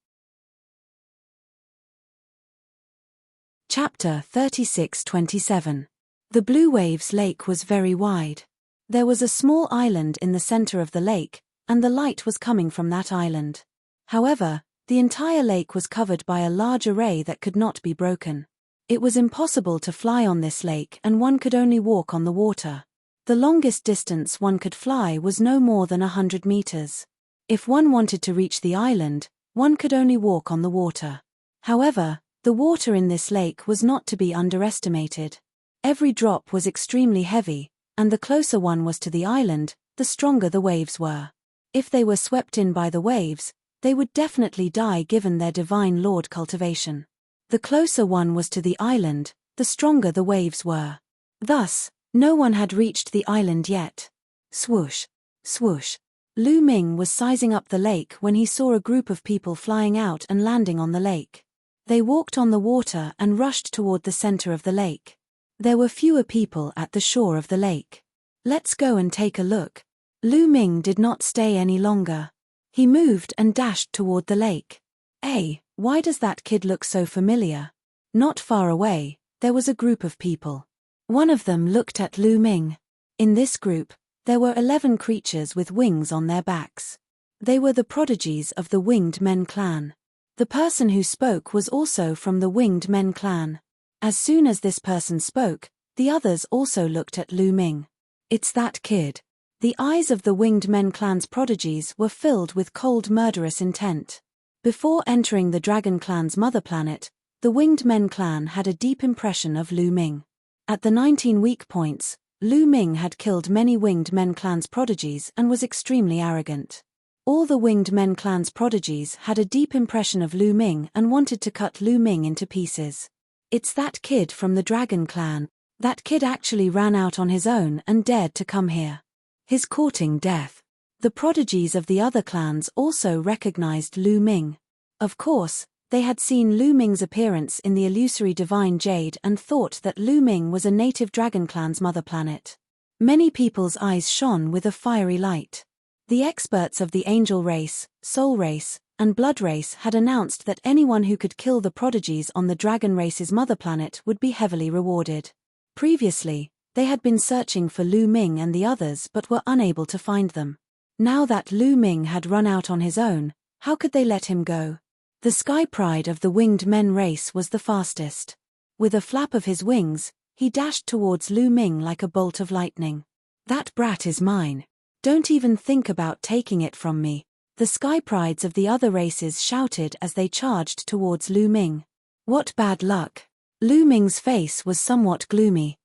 Chapter 36-27. The Blue Waves Lake was very wide. There was a small island in the center of the lake, and the light was coming from that island. However, the entire lake was covered by a large array that could not be broken. It was impossible to fly on this lake and one could only walk on the water. The longest distance one could fly was no more than 100 meters. If one wanted to reach the island, one could only walk on the water. However, the water in this lake was not to be underestimated. Every drop was extremely heavy, and the closer one was to the island, the stronger the waves were. If they were swept in by the waves, they would definitely die given their Divine Lord cultivation. The closer one was to the island, the stronger the waves were. Thus, no one had reached the island yet. Swoosh, swoosh. Lu Ming was sizing up the lake when he saw a group of people flying out and landing on the lake. They walked on the water and rushed toward the center of the lake. There were fewer people at the shore of the lake. Let's go and take a look. Lu Ming did not stay any longer. He moved and dashed toward the lake. Hey, why does that kid look so familiar? Not far away, there was a group of people. One of them looked at Lu Ming. In this group, there were 11 creatures with wings on their backs. They were the prodigies of the Winged Men clan. The person who spoke was also from the Winged Men clan. As soon as this person spoke, the others also looked at Lu Ming. It's that kid. The eyes of the Winged Men clan's prodigies were filled with cold murderous intent. Before entering the Dragon clan's mother planet, the Winged Men clan had a deep impression of Lu Ming. At the 19 weak points, Lu Ming had killed many Winged Men clan's prodigies and was extremely arrogant. All the Winged Men clan's prodigies had a deep impression of Lu Ming and wanted to cut Lu Ming into pieces. It's that kid from the Dragon clan. That kid actually ran out on his own and dared to come here. He's courting death. The prodigies of the other clans also recognized Lu Ming. Of course, they had seen Lu Ming's appearance in the illusory divine jade and thought that Lu Ming was a native Dragon clan's mother planet. Many people's eyes shone with a fiery light. The experts of the angel race, soul race, and blood race had announced that anyone who could kill the prodigies on the Dragon race's mother planet would be heavily rewarded. Previously, they had been searching for Lu Ming and the others but were unable to find them. Now that Lu Ming had run out on his own, how could they let him go? The sky pride of the Winged Men race was the fastest. With a flap of his wings, he dashed towards Lu Ming like a bolt of lightning. That brat is mine. Don't even think about taking it from me, the sky prides of the other races shouted as they charged towards Lu Ming. What bad luck. Lu Ming's face was somewhat gloomy.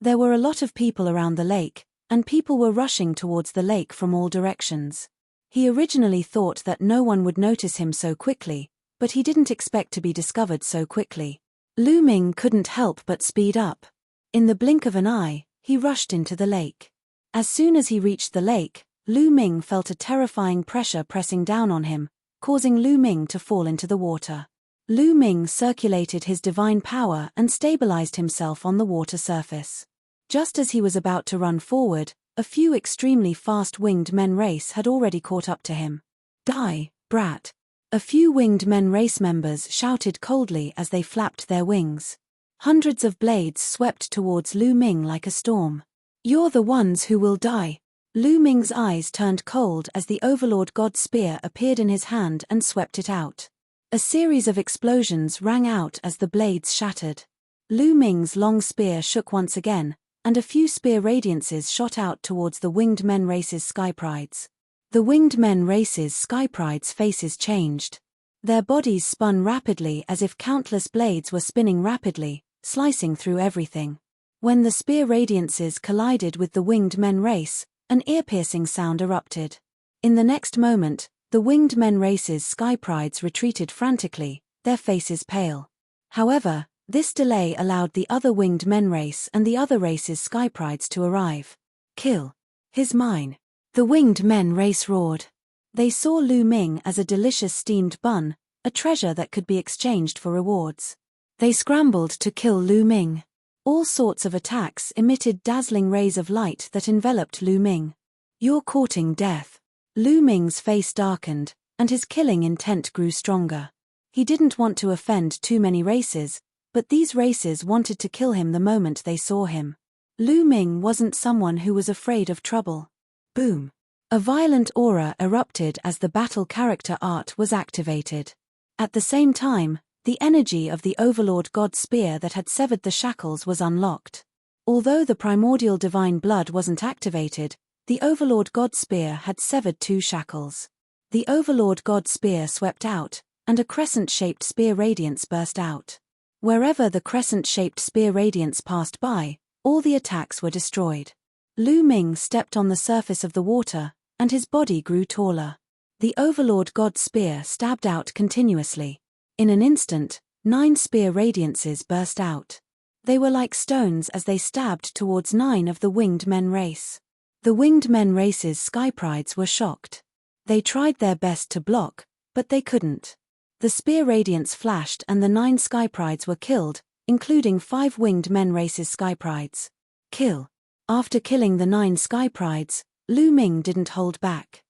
There were a lot of people around the lake, and people were rushing towards the lake from all directions. He originally thought that no one would notice him so quickly, but he didn't expect to be discovered so quickly. Lu Ming couldn't help but speed up. In the blink of an eye, he rushed into the lake. As soon as he reached the lake, Lu Ming felt a terrifying pressure pressing down on him, causing Lu Ming to fall into the water. Lu Ming circulated his divine power and stabilized himself on the water surface. Just as he was about to run forward, a few extremely fast Winged Men race had already caught up to him. Die, brat. A few Winged Men race members shouted coldly as they flapped their wings. Hundreds of blades swept towards Lu Ming like a storm. You're the ones who will die. Lu Ming's eyes turned cold as the Overlord God Spear appeared in his hand and swept it out. A series of explosions rang out as the blades shattered. Lu Ming's long spear shook once again, and a few spear radiances shot out towards the Winged Men race's sky prides. The Winged Men race's sky prides' faces changed. Their bodies spun rapidly as if countless blades were spinning rapidly, slicing through everything. When the spear radiances collided with the Winged Men race, an ear-piercing sound erupted. In the next moment, the Winged Men race's sky prides retreated frantically, their faces pale. However, this delay allowed the other Winged Men race and the other race's sky prides to arrive. Kill. He's mine. The Winged Men race roared. They saw Lu Ming as a delicious steamed bun, a treasure that could be exchanged for rewards. They scrambled to kill Lu Ming. All sorts of attacks emitted dazzling rays of light that enveloped Lu Ming. You're courting death. Lu Ming's face darkened, and his killing intent grew stronger. He didn't want to offend too many races, but these races wanted to kill him the moment they saw him. Lu Ming wasn't someone who was afraid of trouble. Boom. A violent aura erupted as the battle character art was activated. At the same time, the energy of the Overlord God Spear that had severed the shackles was unlocked. Although the primordial divine blood wasn't activated, the Overlord God Spear had severed 2 shackles. The Overlord God Spear swept out, and a crescent-shaped spear radiance burst out. Wherever the crescent-shaped spear radiance passed by, all the attacks were destroyed. Lu Ming stepped on the surface of the water, and his body grew taller. The Overlord God Spear stabbed out continuously. In an instant, 9 spear radiances burst out. They were like stones as they stabbed towards 9 of the Winged Men race. The Winged Men race's sky prides were shocked. They tried their best to block, but they couldn't. The spear radiance flashed and the 9 sky prides were killed, including 5 Winged Men race's sky prides. Kill. After killing the 9 sky prides, Lu Ming didn't hold back.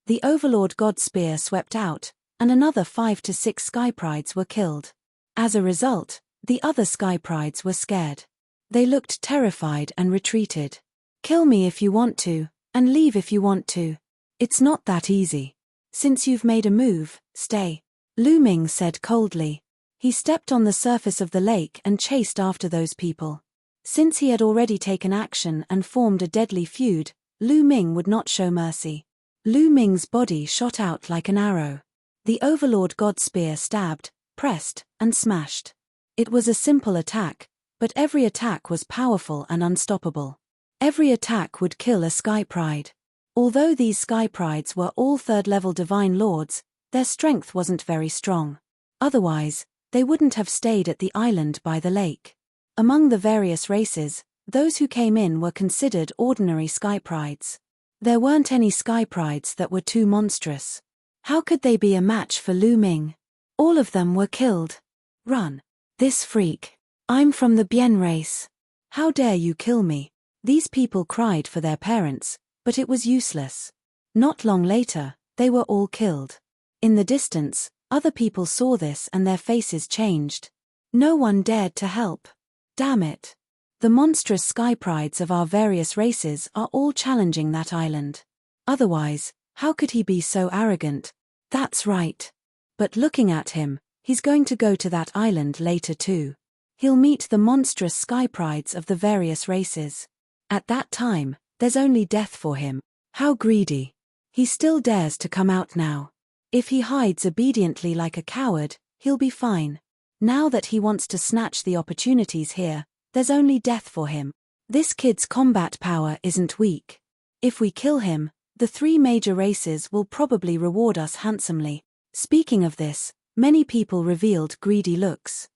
The Overlord God Spear swept out, and another 5 to 6 sky prides were killed. As a result, the other sky prides were scared. They looked terrified and retreated. Kill me if you want to, and leave if you want to. It's not that easy. Since you've made a move, stay. Lu Ming said coldly. He stepped on the surface of the lake and chased after those people. Since he had already taken action and formed a deadly feud, Lu Ming would not show mercy. Lu Ming's body shot out like an arrow. The Overlord God Spear stabbed, pressed, and smashed. It was a simple attack, but every attack was powerful and unstoppable. Every attack would kill a Sky Pride. Although these Sky Prides were all third-level Divine Lords, their strength wasn't very strong. Otherwise, they wouldn't have stayed at the island by the lake. Among the various races, those who came in were considered ordinary Sky Prides. There weren't any Sky Prides that were too monstrous. How could they be a match for Lu Ming? All of them were killed. Run. This freak. I'm from the Bien race. How dare you kill me? These people cried for their parents, but it was useless. Not long later, they were all killed. In the distance, other people saw this and their faces changed. No one dared to help. Damn it. The monstrous Sky Prides of our various races are all challenging that island. Otherwise, how could he be so arrogant? That's right. But looking at him, he's going to go to that island later too. He'll meet the monstrous Sky Prides of the various races. At that time, there's only death for him. How greedy. He still dares to come out now. If he hides obediently like a coward, he'll be fine. Now that he wants to snatch the opportunities here, there's only death for him. This kid's combat power isn't weak. If we kill him, the 3 major races will probably reward us handsomely. Speaking of this, many people revealed greedy looks.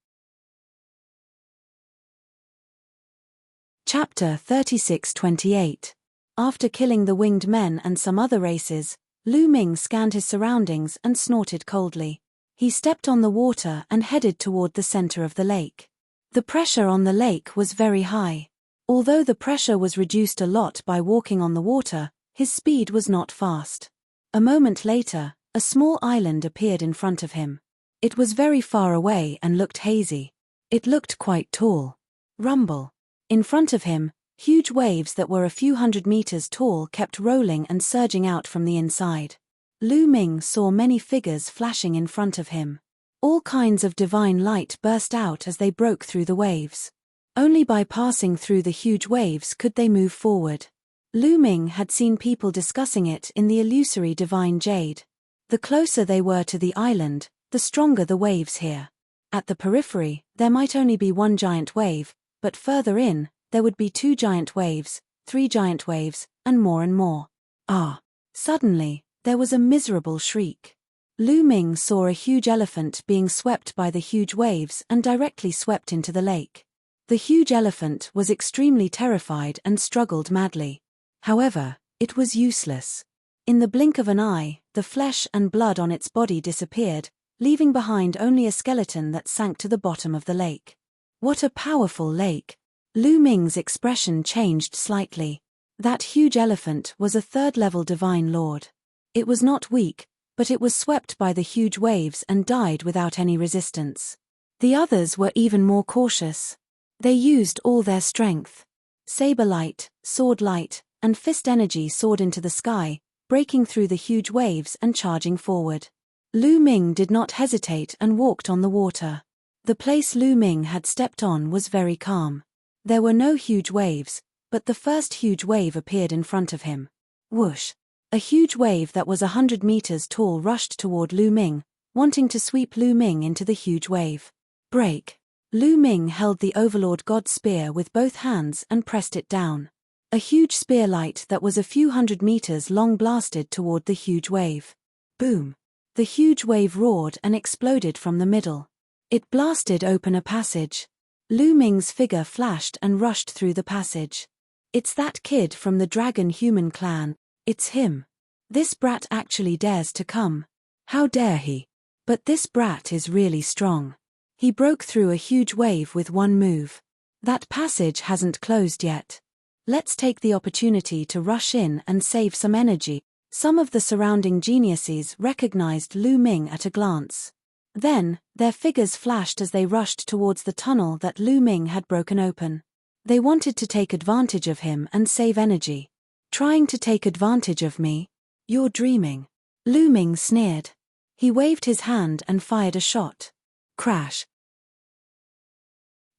Chapter 36-28. After killing the winged men and some other races, Lu Ming scanned his surroundings and snorted coldly. He stepped on the water and headed toward the center of the lake. The pressure on the lake was very high. Although the pressure was reduced a lot by walking on the water, his speed was not fast. A moment later, a small island appeared in front of him. It was very far away and looked hazy. It looked quite tall. Rumble. In front of him, huge waves that were a few hundred meters tall kept rolling and surging out from the inside. Lu Ming saw many figures flashing in front of him. All kinds of divine light burst out as they broke through the waves. Only by passing through the huge waves could they move forward. Lu Ming had seen people discussing it in the illusory divine jade. The closer they were to the island, the stronger the waves here. At the periphery, there might only be one giant wave, but further in, there would be 2 giant waves, 3 giant waves, and more. Ah! Suddenly, there was a miserable shriek. Lu Ming saw a huge elephant being swept by the huge waves and directly swept into the lake. The huge elephant was extremely terrified and struggled madly. However, it was useless. In the blink of an eye, the flesh and blood on its body disappeared, leaving behind only a skeleton that sank to the bottom of the lake. What a powerful lake! Lu Ming's expression changed slightly. That huge elephant was a 3rd-level Divine Lord. It was not weak, but it was swept by the huge waves and died without any resistance. The others were even more cautious. They used all their strength. Saber light, sword light, and fist energy soared into the sky, breaking through the huge waves and charging forward. Lu Ming did not hesitate and walked on the water. The place Lu Ming had stepped on was very calm. There were no huge waves, but the first huge wave appeared in front of him. Whoosh! A huge wave that was 100 meters tall rushed toward Lu Ming, wanting to sweep Lu Ming into the huge wave. Break! Lu Ming held the Overlord God Spear with both hands and pressed it down. A huge spear light that was a few hundred meters long blasted toward the huge wave. Boom! The huge wave roared and exploded from the middle. It blasted open a passage. Lu Ming's figure flashed and rushed through the passage. It's that kid from the Dragon Human clan. It's him. This brat actually dares to come. How dare he? But this brat is really strong. He broke through a huge wave with one move. That passage hasn't closed yet. Let's take the opportunity to rush in and save some energy. Some of the surrounding geniuses recognized Lu Ming at a glance. Then, their figures flashed as they rushed towards the tunnel that Lu Ming had broken open. They wanted to take advantage of him and save energy. Trying to take advantage of me? You're dreaming. Lu Ming sneered. He waved his hand and fired a shot. Crash.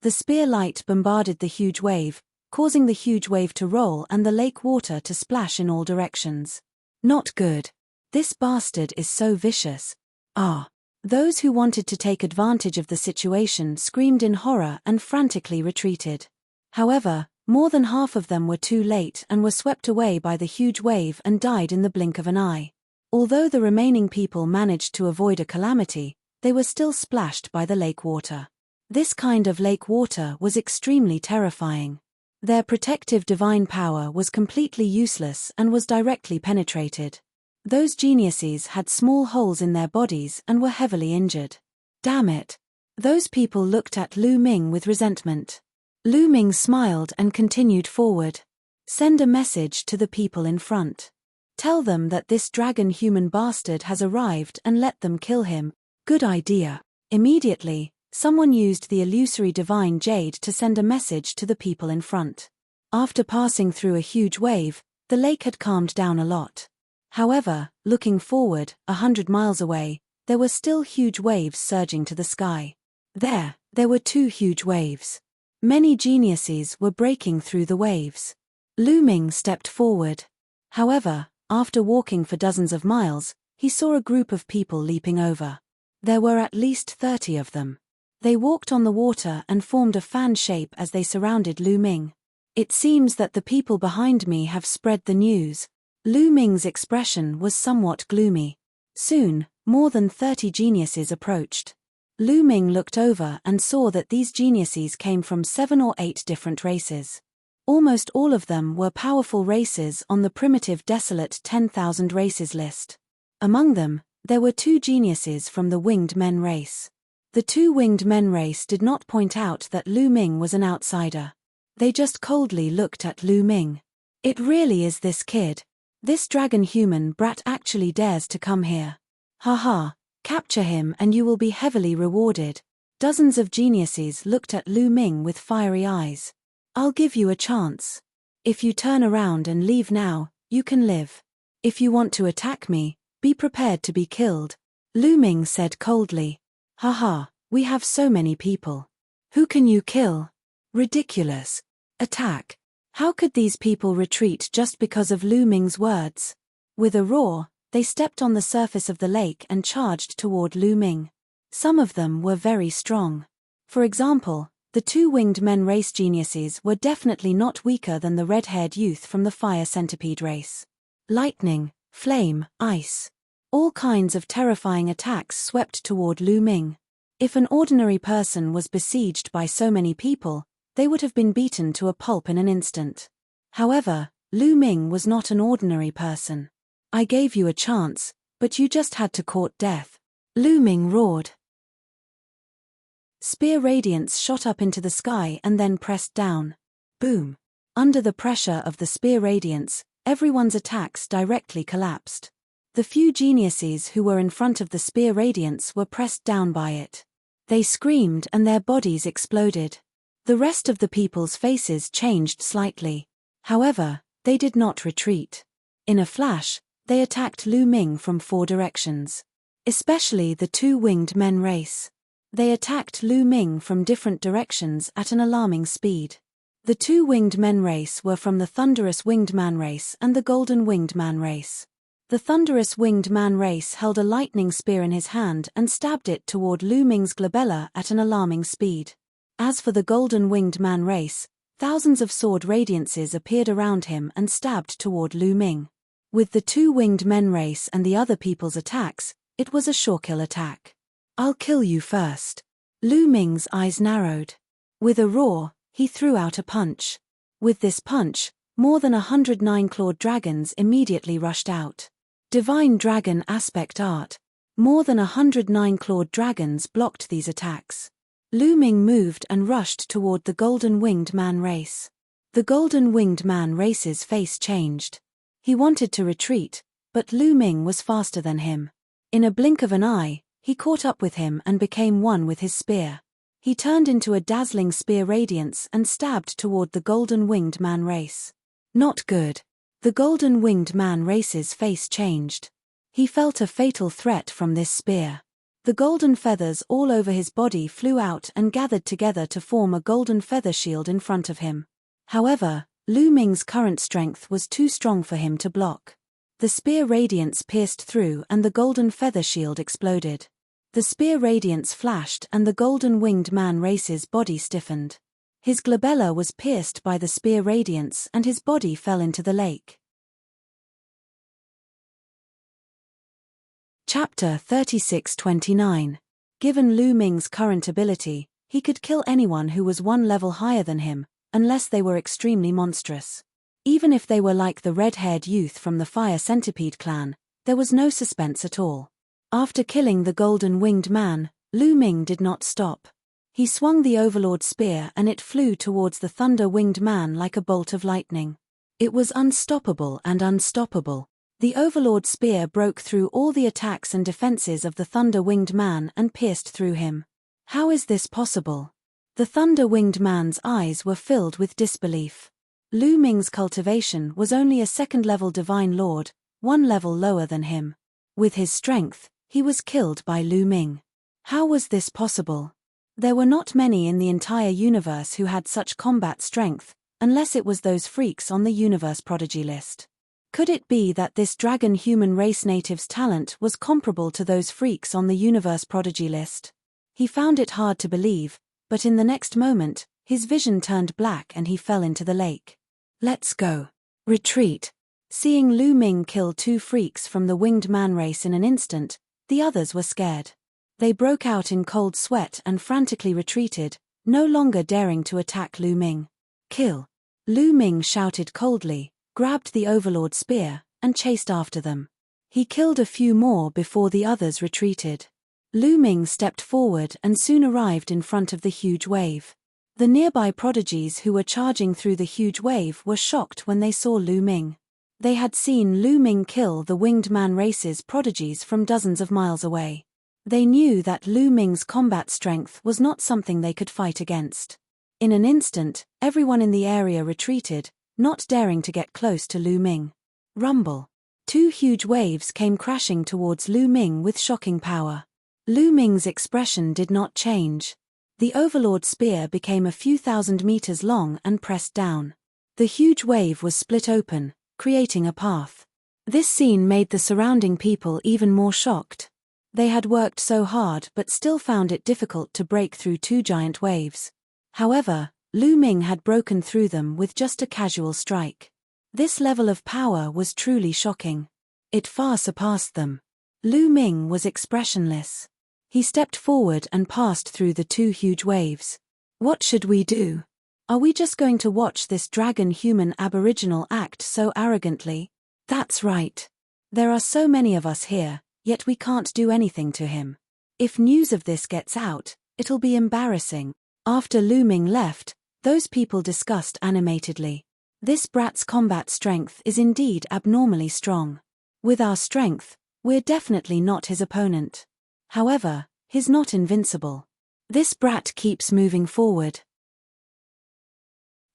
The spear light bombarded the huge wave, causing the huge wave to roll and the lake water to splash in all directions. Not good. This bastard is so vicious. Ah. Those who wanted to take advantage of the situation screamed in horror and frantically retreated. However, more than half of them were too late and were swept away by the huge wave and died in the blink of an eye. Although the remaining people managed to avoid a calamity, they were still splashed by the lake water. This kind of lake water was extremely terrifying. Their protective divine power was completely useless and was directly penetrated. Those geniuses had small holes in their bodies and were heavily injured. Damn it. Those people looked at Lu Ming with resentment. Lu Ming smiled and continued forward. Send a message to the people in front. Tell them that this dragon human bastard has arrived and let them kill him. Good idea. Immediately, someone used the illusory divine jade to send a message to the people in front. After passing through a huge wave, the lake had calmed down a lot. However, looking forward, 100 miles away, there were still huge waves surging to the sky. There were 2 huge waves. Many geniuses were breaking through the waves. Lu Ming stepped forward. However, after walking for dozens of miles, he saw a group of people leaping over. There were at least 30 of them. They walked on the water and formed a fan shape as they surrounded Lu Ming. It seems that the people behind me have spread the news. Lu Ming's expression was somewhat gloomy. Soon, more than 30 geniuses approached. Lu Ming looked over and saw that these geniuses came from 7 or 8 different races. Almost all of them were powerful races on the primitive desolate 10,000 races list. Among them, there were 2 geniuses from the winged men race. The 2 winged men race did not point out that Lu Ming was an outsider. They just coldly looked at Lu Ming. It really is this kid. This dragon human brat actually dares to come here. Haha, capture him and you will be heavily rewarded. Dozens of geniuses looked at Lu Ming with fiery eyes. I'll give you a chance. If you turn around and leave now, you can live. If you want to attack me, be prepared to be killed. Lu Ming said coldly. Haha, we have so many people. Who can you kill? Ridiculous. Attack. How could these people retreat just because of Lu Ming's words? With a roar, they stepped on the surface of the lake and charged toward Lu Ming. Some of them were very strong. For example, the 2 winged men race geniuses were definitely not weaker than the red-haired youth from the fire centipede race. Lightning, flame, ice. All kinds of terrifying attacks swept toward Lu Ming. If an ordinary person was besieged by so many people, they would have been beaten to a pulp in an instant. However, Lu Ming was not an ordinary person. I gave you a chance, but you just had to court death. Lu Ming roared. Spear radiance shot up into the sky and then pressed down. Boom. Under the pressure of the spear radiance, everyone's attacks directly collapsed. The few geniuses who were in front of the spear radiance were pressed down by it. They screamed and their bodies exploded. The rest of the people's faces changed slightly. However, they did not retreat. In a flash, they attacked Lu Ming from 4 directions. Especially the 2 winged men race. They attacked Lu Ming from different directions at an alarming speed. The 2 winged men race were from the thunderous winged man race and the golden winged man race. The thunderous winged man race held a lightning spear in his hand and stabbed it toward Lu Ming's glabella at an alarming speed. As for the golden winged man race, thousands of sword radiances appeared around him and stabbed toward Lu Ming. With the 2 winged men race and the other people's attacks, it was a sure-kill attack. I'll kill you first. Lu Ming's eyes narrowed. With a roar, he threw out a punch. With this punch, more than 109-clawed dragons immediately rushed out. Divine Dragon Aspect Art. More than 109-clawed dragons blocked these attacks. Lu Ming moved and rushed toward the golden winged man race. The golden winged man race's face changed. He wanted to retreat, but Lu Ming was faster than him. In a blink of an eye, he caught up with him and became one with his spear. He turned into a dazzling spear radiance and stabbed toward the golden-winged man race. Not good. The golden-winged man race's face changed. He felt a fatal threat from this spear. The golden feathers all over his body flew out and gathered together to form a golden feather shield in front of him. However, Lu Ming's current strength was too strong for him to block. The spear radiance pierced through and the golden feather shield exploded. The spear radiance flashed and the golden-winged man race's body stiffened. His glabella was pierced by the spear radiance and his body fell into the lake. Chapter 36-29. Given Lu Ming's current ability, he could kill anyone who was one level higher than him, unless they were extremely monstrous. Even if they were like the red-haired youth from the Fire Centipede clan, there was no suspense at all. After killing the golden-winged man, Lu Ming did not stop. He swung the Overlord spear and it flew towards the thunder-winged man like a bolt of lightning. It was unstoppable and unstoppable. The Overlord spear broke through all the attacks and defenses of the thunder-winged man and pierced through him. How is this possible? The thunder-winged man's eyes were filled with disbelief. Lu Ming's cultivation was only a second-level divine lord, one level lower than him. With his strength, he was killed by Lu Ming. How was this possible? There were not many in the entire universe who had such combat strength, unless it was those freaks on the universe prodigy list. Could it be that this dragon human race native's talent was comparable to those freaks on the universe prodigy list? He found it hard to believe, but in the next moment, his vision turned black and he fell into the lake. Let's go. Retreat. Seeing Lu Ming kill two freaks from the winged man race in an instant, the others were scared. They broke out in cold sweat and frantically retreated, no longer daring to attack Lu Ming. Kill. Lu Ming shouted coldly, grabbed the Overlord spear, and chased after them. He killed a few more before the others retreated. Lu Ming stepped forward and soon arrived in front of the huge wave. The nearby prodigies who were charging through the huge wave were shocked when they saw Lu Ming. They had seen Lu Ming kill the winged man race's prodigies from dozens of miles away. They knew that Lu Ming's combat strength was not something they could fight against. In an instant, everyone in the area retreated, not daring to get close to Lu Ming. Rumble. Two huge waves came crashing towards Lu Ming with shocking power. Lu Ming's expression did not change. The Overlord spear became a few thousand meters long and pressed down. The huge wave was split open, creating a path. This scene made the surrounding people even more shocked. They had worked so hard but still found it difficult to break through two giant waves. However, Lu Ming had broken through them with just a casual strike. This level of power was truly shocking. It far surpassed them. Lu Ming was expressionless. He stepped forward and passed through the two huge waves. What should we do? Are we just going to watch this dragon-human aboriginal act so arrogantly? That's right. There are so many of us here, yet we can't do anything to him. If news of this gets out, it'll be embarrassing. After Lu Ming left, those people discussed animatedly. This brat's combat strength is indeed abnormally strong. With our strength, we're definitely not his opponent. However, he's not invincible. This brat keeps moving forward.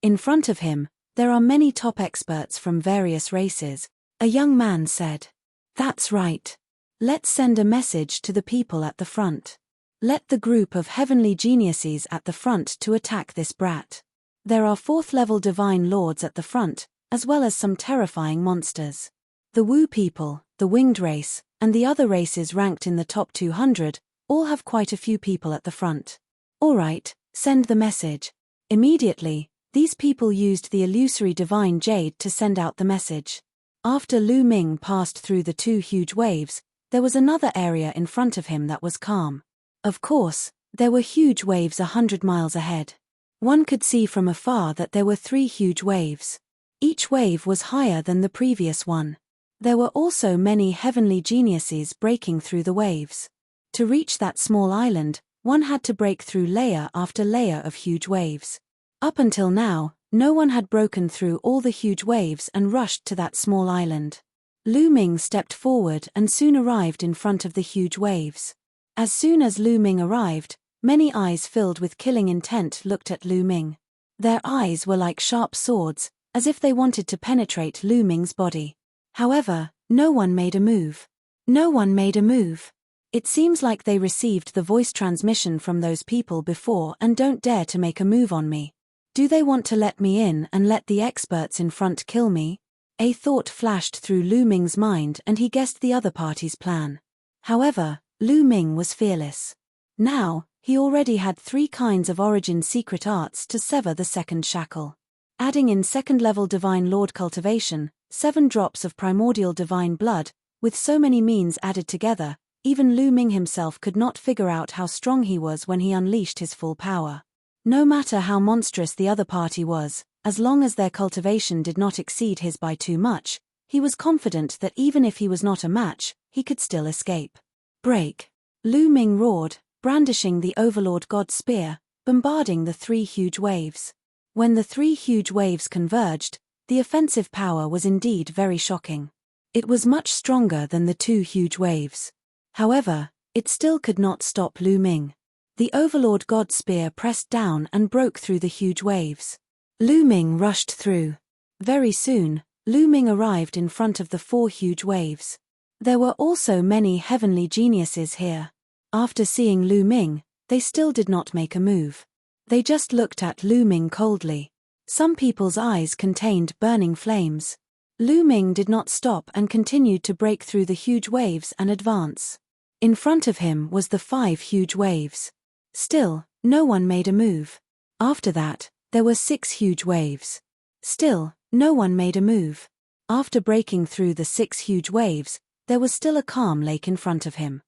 In front of him, there are many top experts from various races. A young man said, "That's right. Let's send a message to the people at the front. Let the group of heavenly geniuses at the front to attack this brat. There are fourth-level divine lords at the front, as well as some terrifying monsters. The Wu people, the winged race, and the other races ranked in the top 200, all have quite a few people at the front. All right, send the message." Immediately, these people used the illusory divine jade to send out the message. After Lu Ming passed through the two huge waves, there was another area in front of him that was calm. Of course, there were huge waves 100 miles ahead. One could see from afar that there were 3 huge waves. Each wave was higher than the previous one. There were also many heavenly geniuses breaking through the waves. To reach that small island, one had to break through layer after layer of huge waves. Up until now, no one had broken through all the huge waves and rushed to that small island. Lu Ming stepped forward and soon arrived in front of the huge waves. As soon as Lu Ming arrived, Many eyes filled with killing intent looked at Lu Ming. Their eyes were like sharp swords, as if they wanted to penetrate Lu Ming's body. However, no one made a move. No one made a move. It seems like they received the voice transmission from those people before and don't dare to make a move on me. Do they want to let me in and let the experts in front kill me? A thought flashed through Lu Ming's mind and he guessed the other party's plan. However, Lu Ming was fearless. Now, he already had 3 kinds of origin secret arts to sever the second shackle. Adding in second-level Divine Lord cultivation, 7 drops of primordial divine blood, with so many means added together, even Lu Ming himself could not figure out how strong he was when he unleashed his full power. No matter how monstrous the other party was, as long as their cultivation did not exceed his by too much, he was confident that even if he was not a match, he could still escape. Break! Lu Ming roared, brandishing the Overlord God's spear, bombarding the 3 huge waves. When the 3 huge waves converged, the offensive power was indeed very shocking. It was much stronger than the 2 huge waves. However, it still could not stop Lu Ming. The Overlord God's spear pressed down and broke through the huge waves. Lu Ming rushed through. Very soon, Lu Ming arrived in front of the 4 huge waves. There were also many heavenly geniuses here. After seeing Lu Ming, they still did not make a move. They just looked at Lu Ming coldly. Some people's eyes contained burning flames. Lu Ming did not stop and continued to break through the huge waves and advance. In front of him was the 5 huge waves. Still, no one made a move. After that, there were 6 huge waves. Still, no one made a move. After breaking through the 6 huge waves, there was still a calm lake in front of him.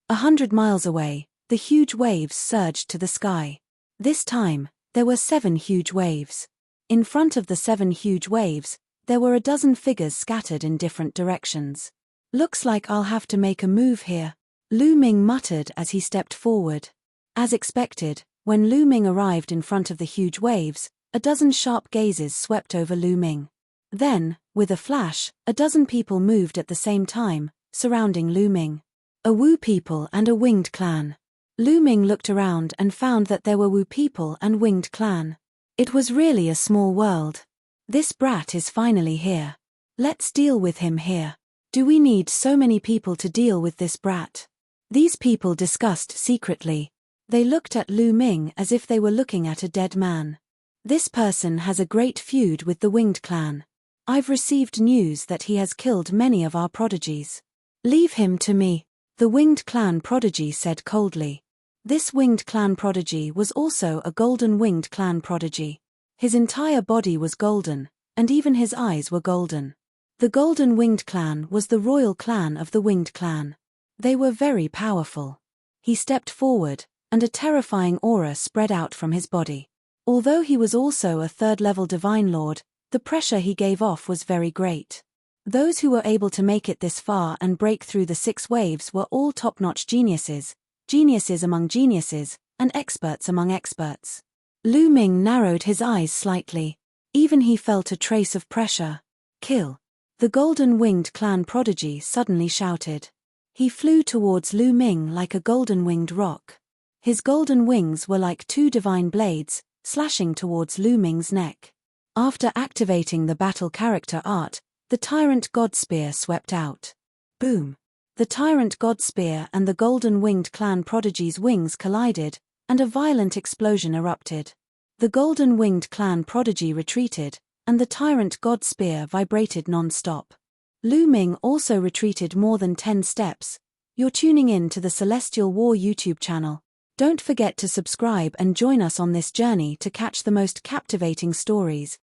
100 miles away, the huge waves surged to the sky. This time, there were 7 huge waves. In front of the 7 huge waves, there were a dozen figures scattered in different directions. Looks like I'll have to make a move here, Lu Ming muttered as he stepped forward. As expected, when Lu Ming arrived in front of the huge waves, a dozen sharp gazes swept over Lu Ming. Then, with a flash, a dozen people moved at the same time, surrounding Lu Ming. A Wu people and a winged clan. Lu Ming looked around and found that there were Wu people and winged clan. It was really a small world. This brat is finally here. Let's deal with him here. Do we need so many people to deal with this brat? These people discussed secretly. They looked at Lu Ming as if they were looking at a dead man. This person has a great feud with the winged clan. I've received news that he has killed many of our prodigies. Leave him to me, the winged clan prodigy said coldly. This winged clan prodigy was also a golden winged clan prodigy. His entire body was golden, and even his eyes were golden. The golden winged clan was the royal clan of the winged clan. They were very powerful. He stepped forward, and a terrifying aura spread out from his body. Although he was also a 3rd-level Divine Lord, the pressure he gave off was very great. Those who were able to make it this far and break through the 6 waves were all top-notch geniuses, geniuses among geniuses, and experts among experts. Lu Ming narrowed his eyes slightly. Even he felt a trace of pressure. Kill! The golden winged clan prodigy suddenly shouted. He flew towards Lu Ming like a golden winged rock. His golden wings were like 2 divine blades, slashing towards Lu Ming's neck. After activating the battle character art, the Tyrant God Spear swept out. Boom! The Tyrant God Spear and the golden winged clan prodigy's wings collided, and a violent explosion erupted. The golden winged clan prodigy retreated, and the Tyrant God Spear vibrated non-stop. Lu Ming also retreated more than 10 steps. You're tuning in to the Celestial War YouTube channel. Don't forget to subscribe and join us on this journey to catch the most captivating stories.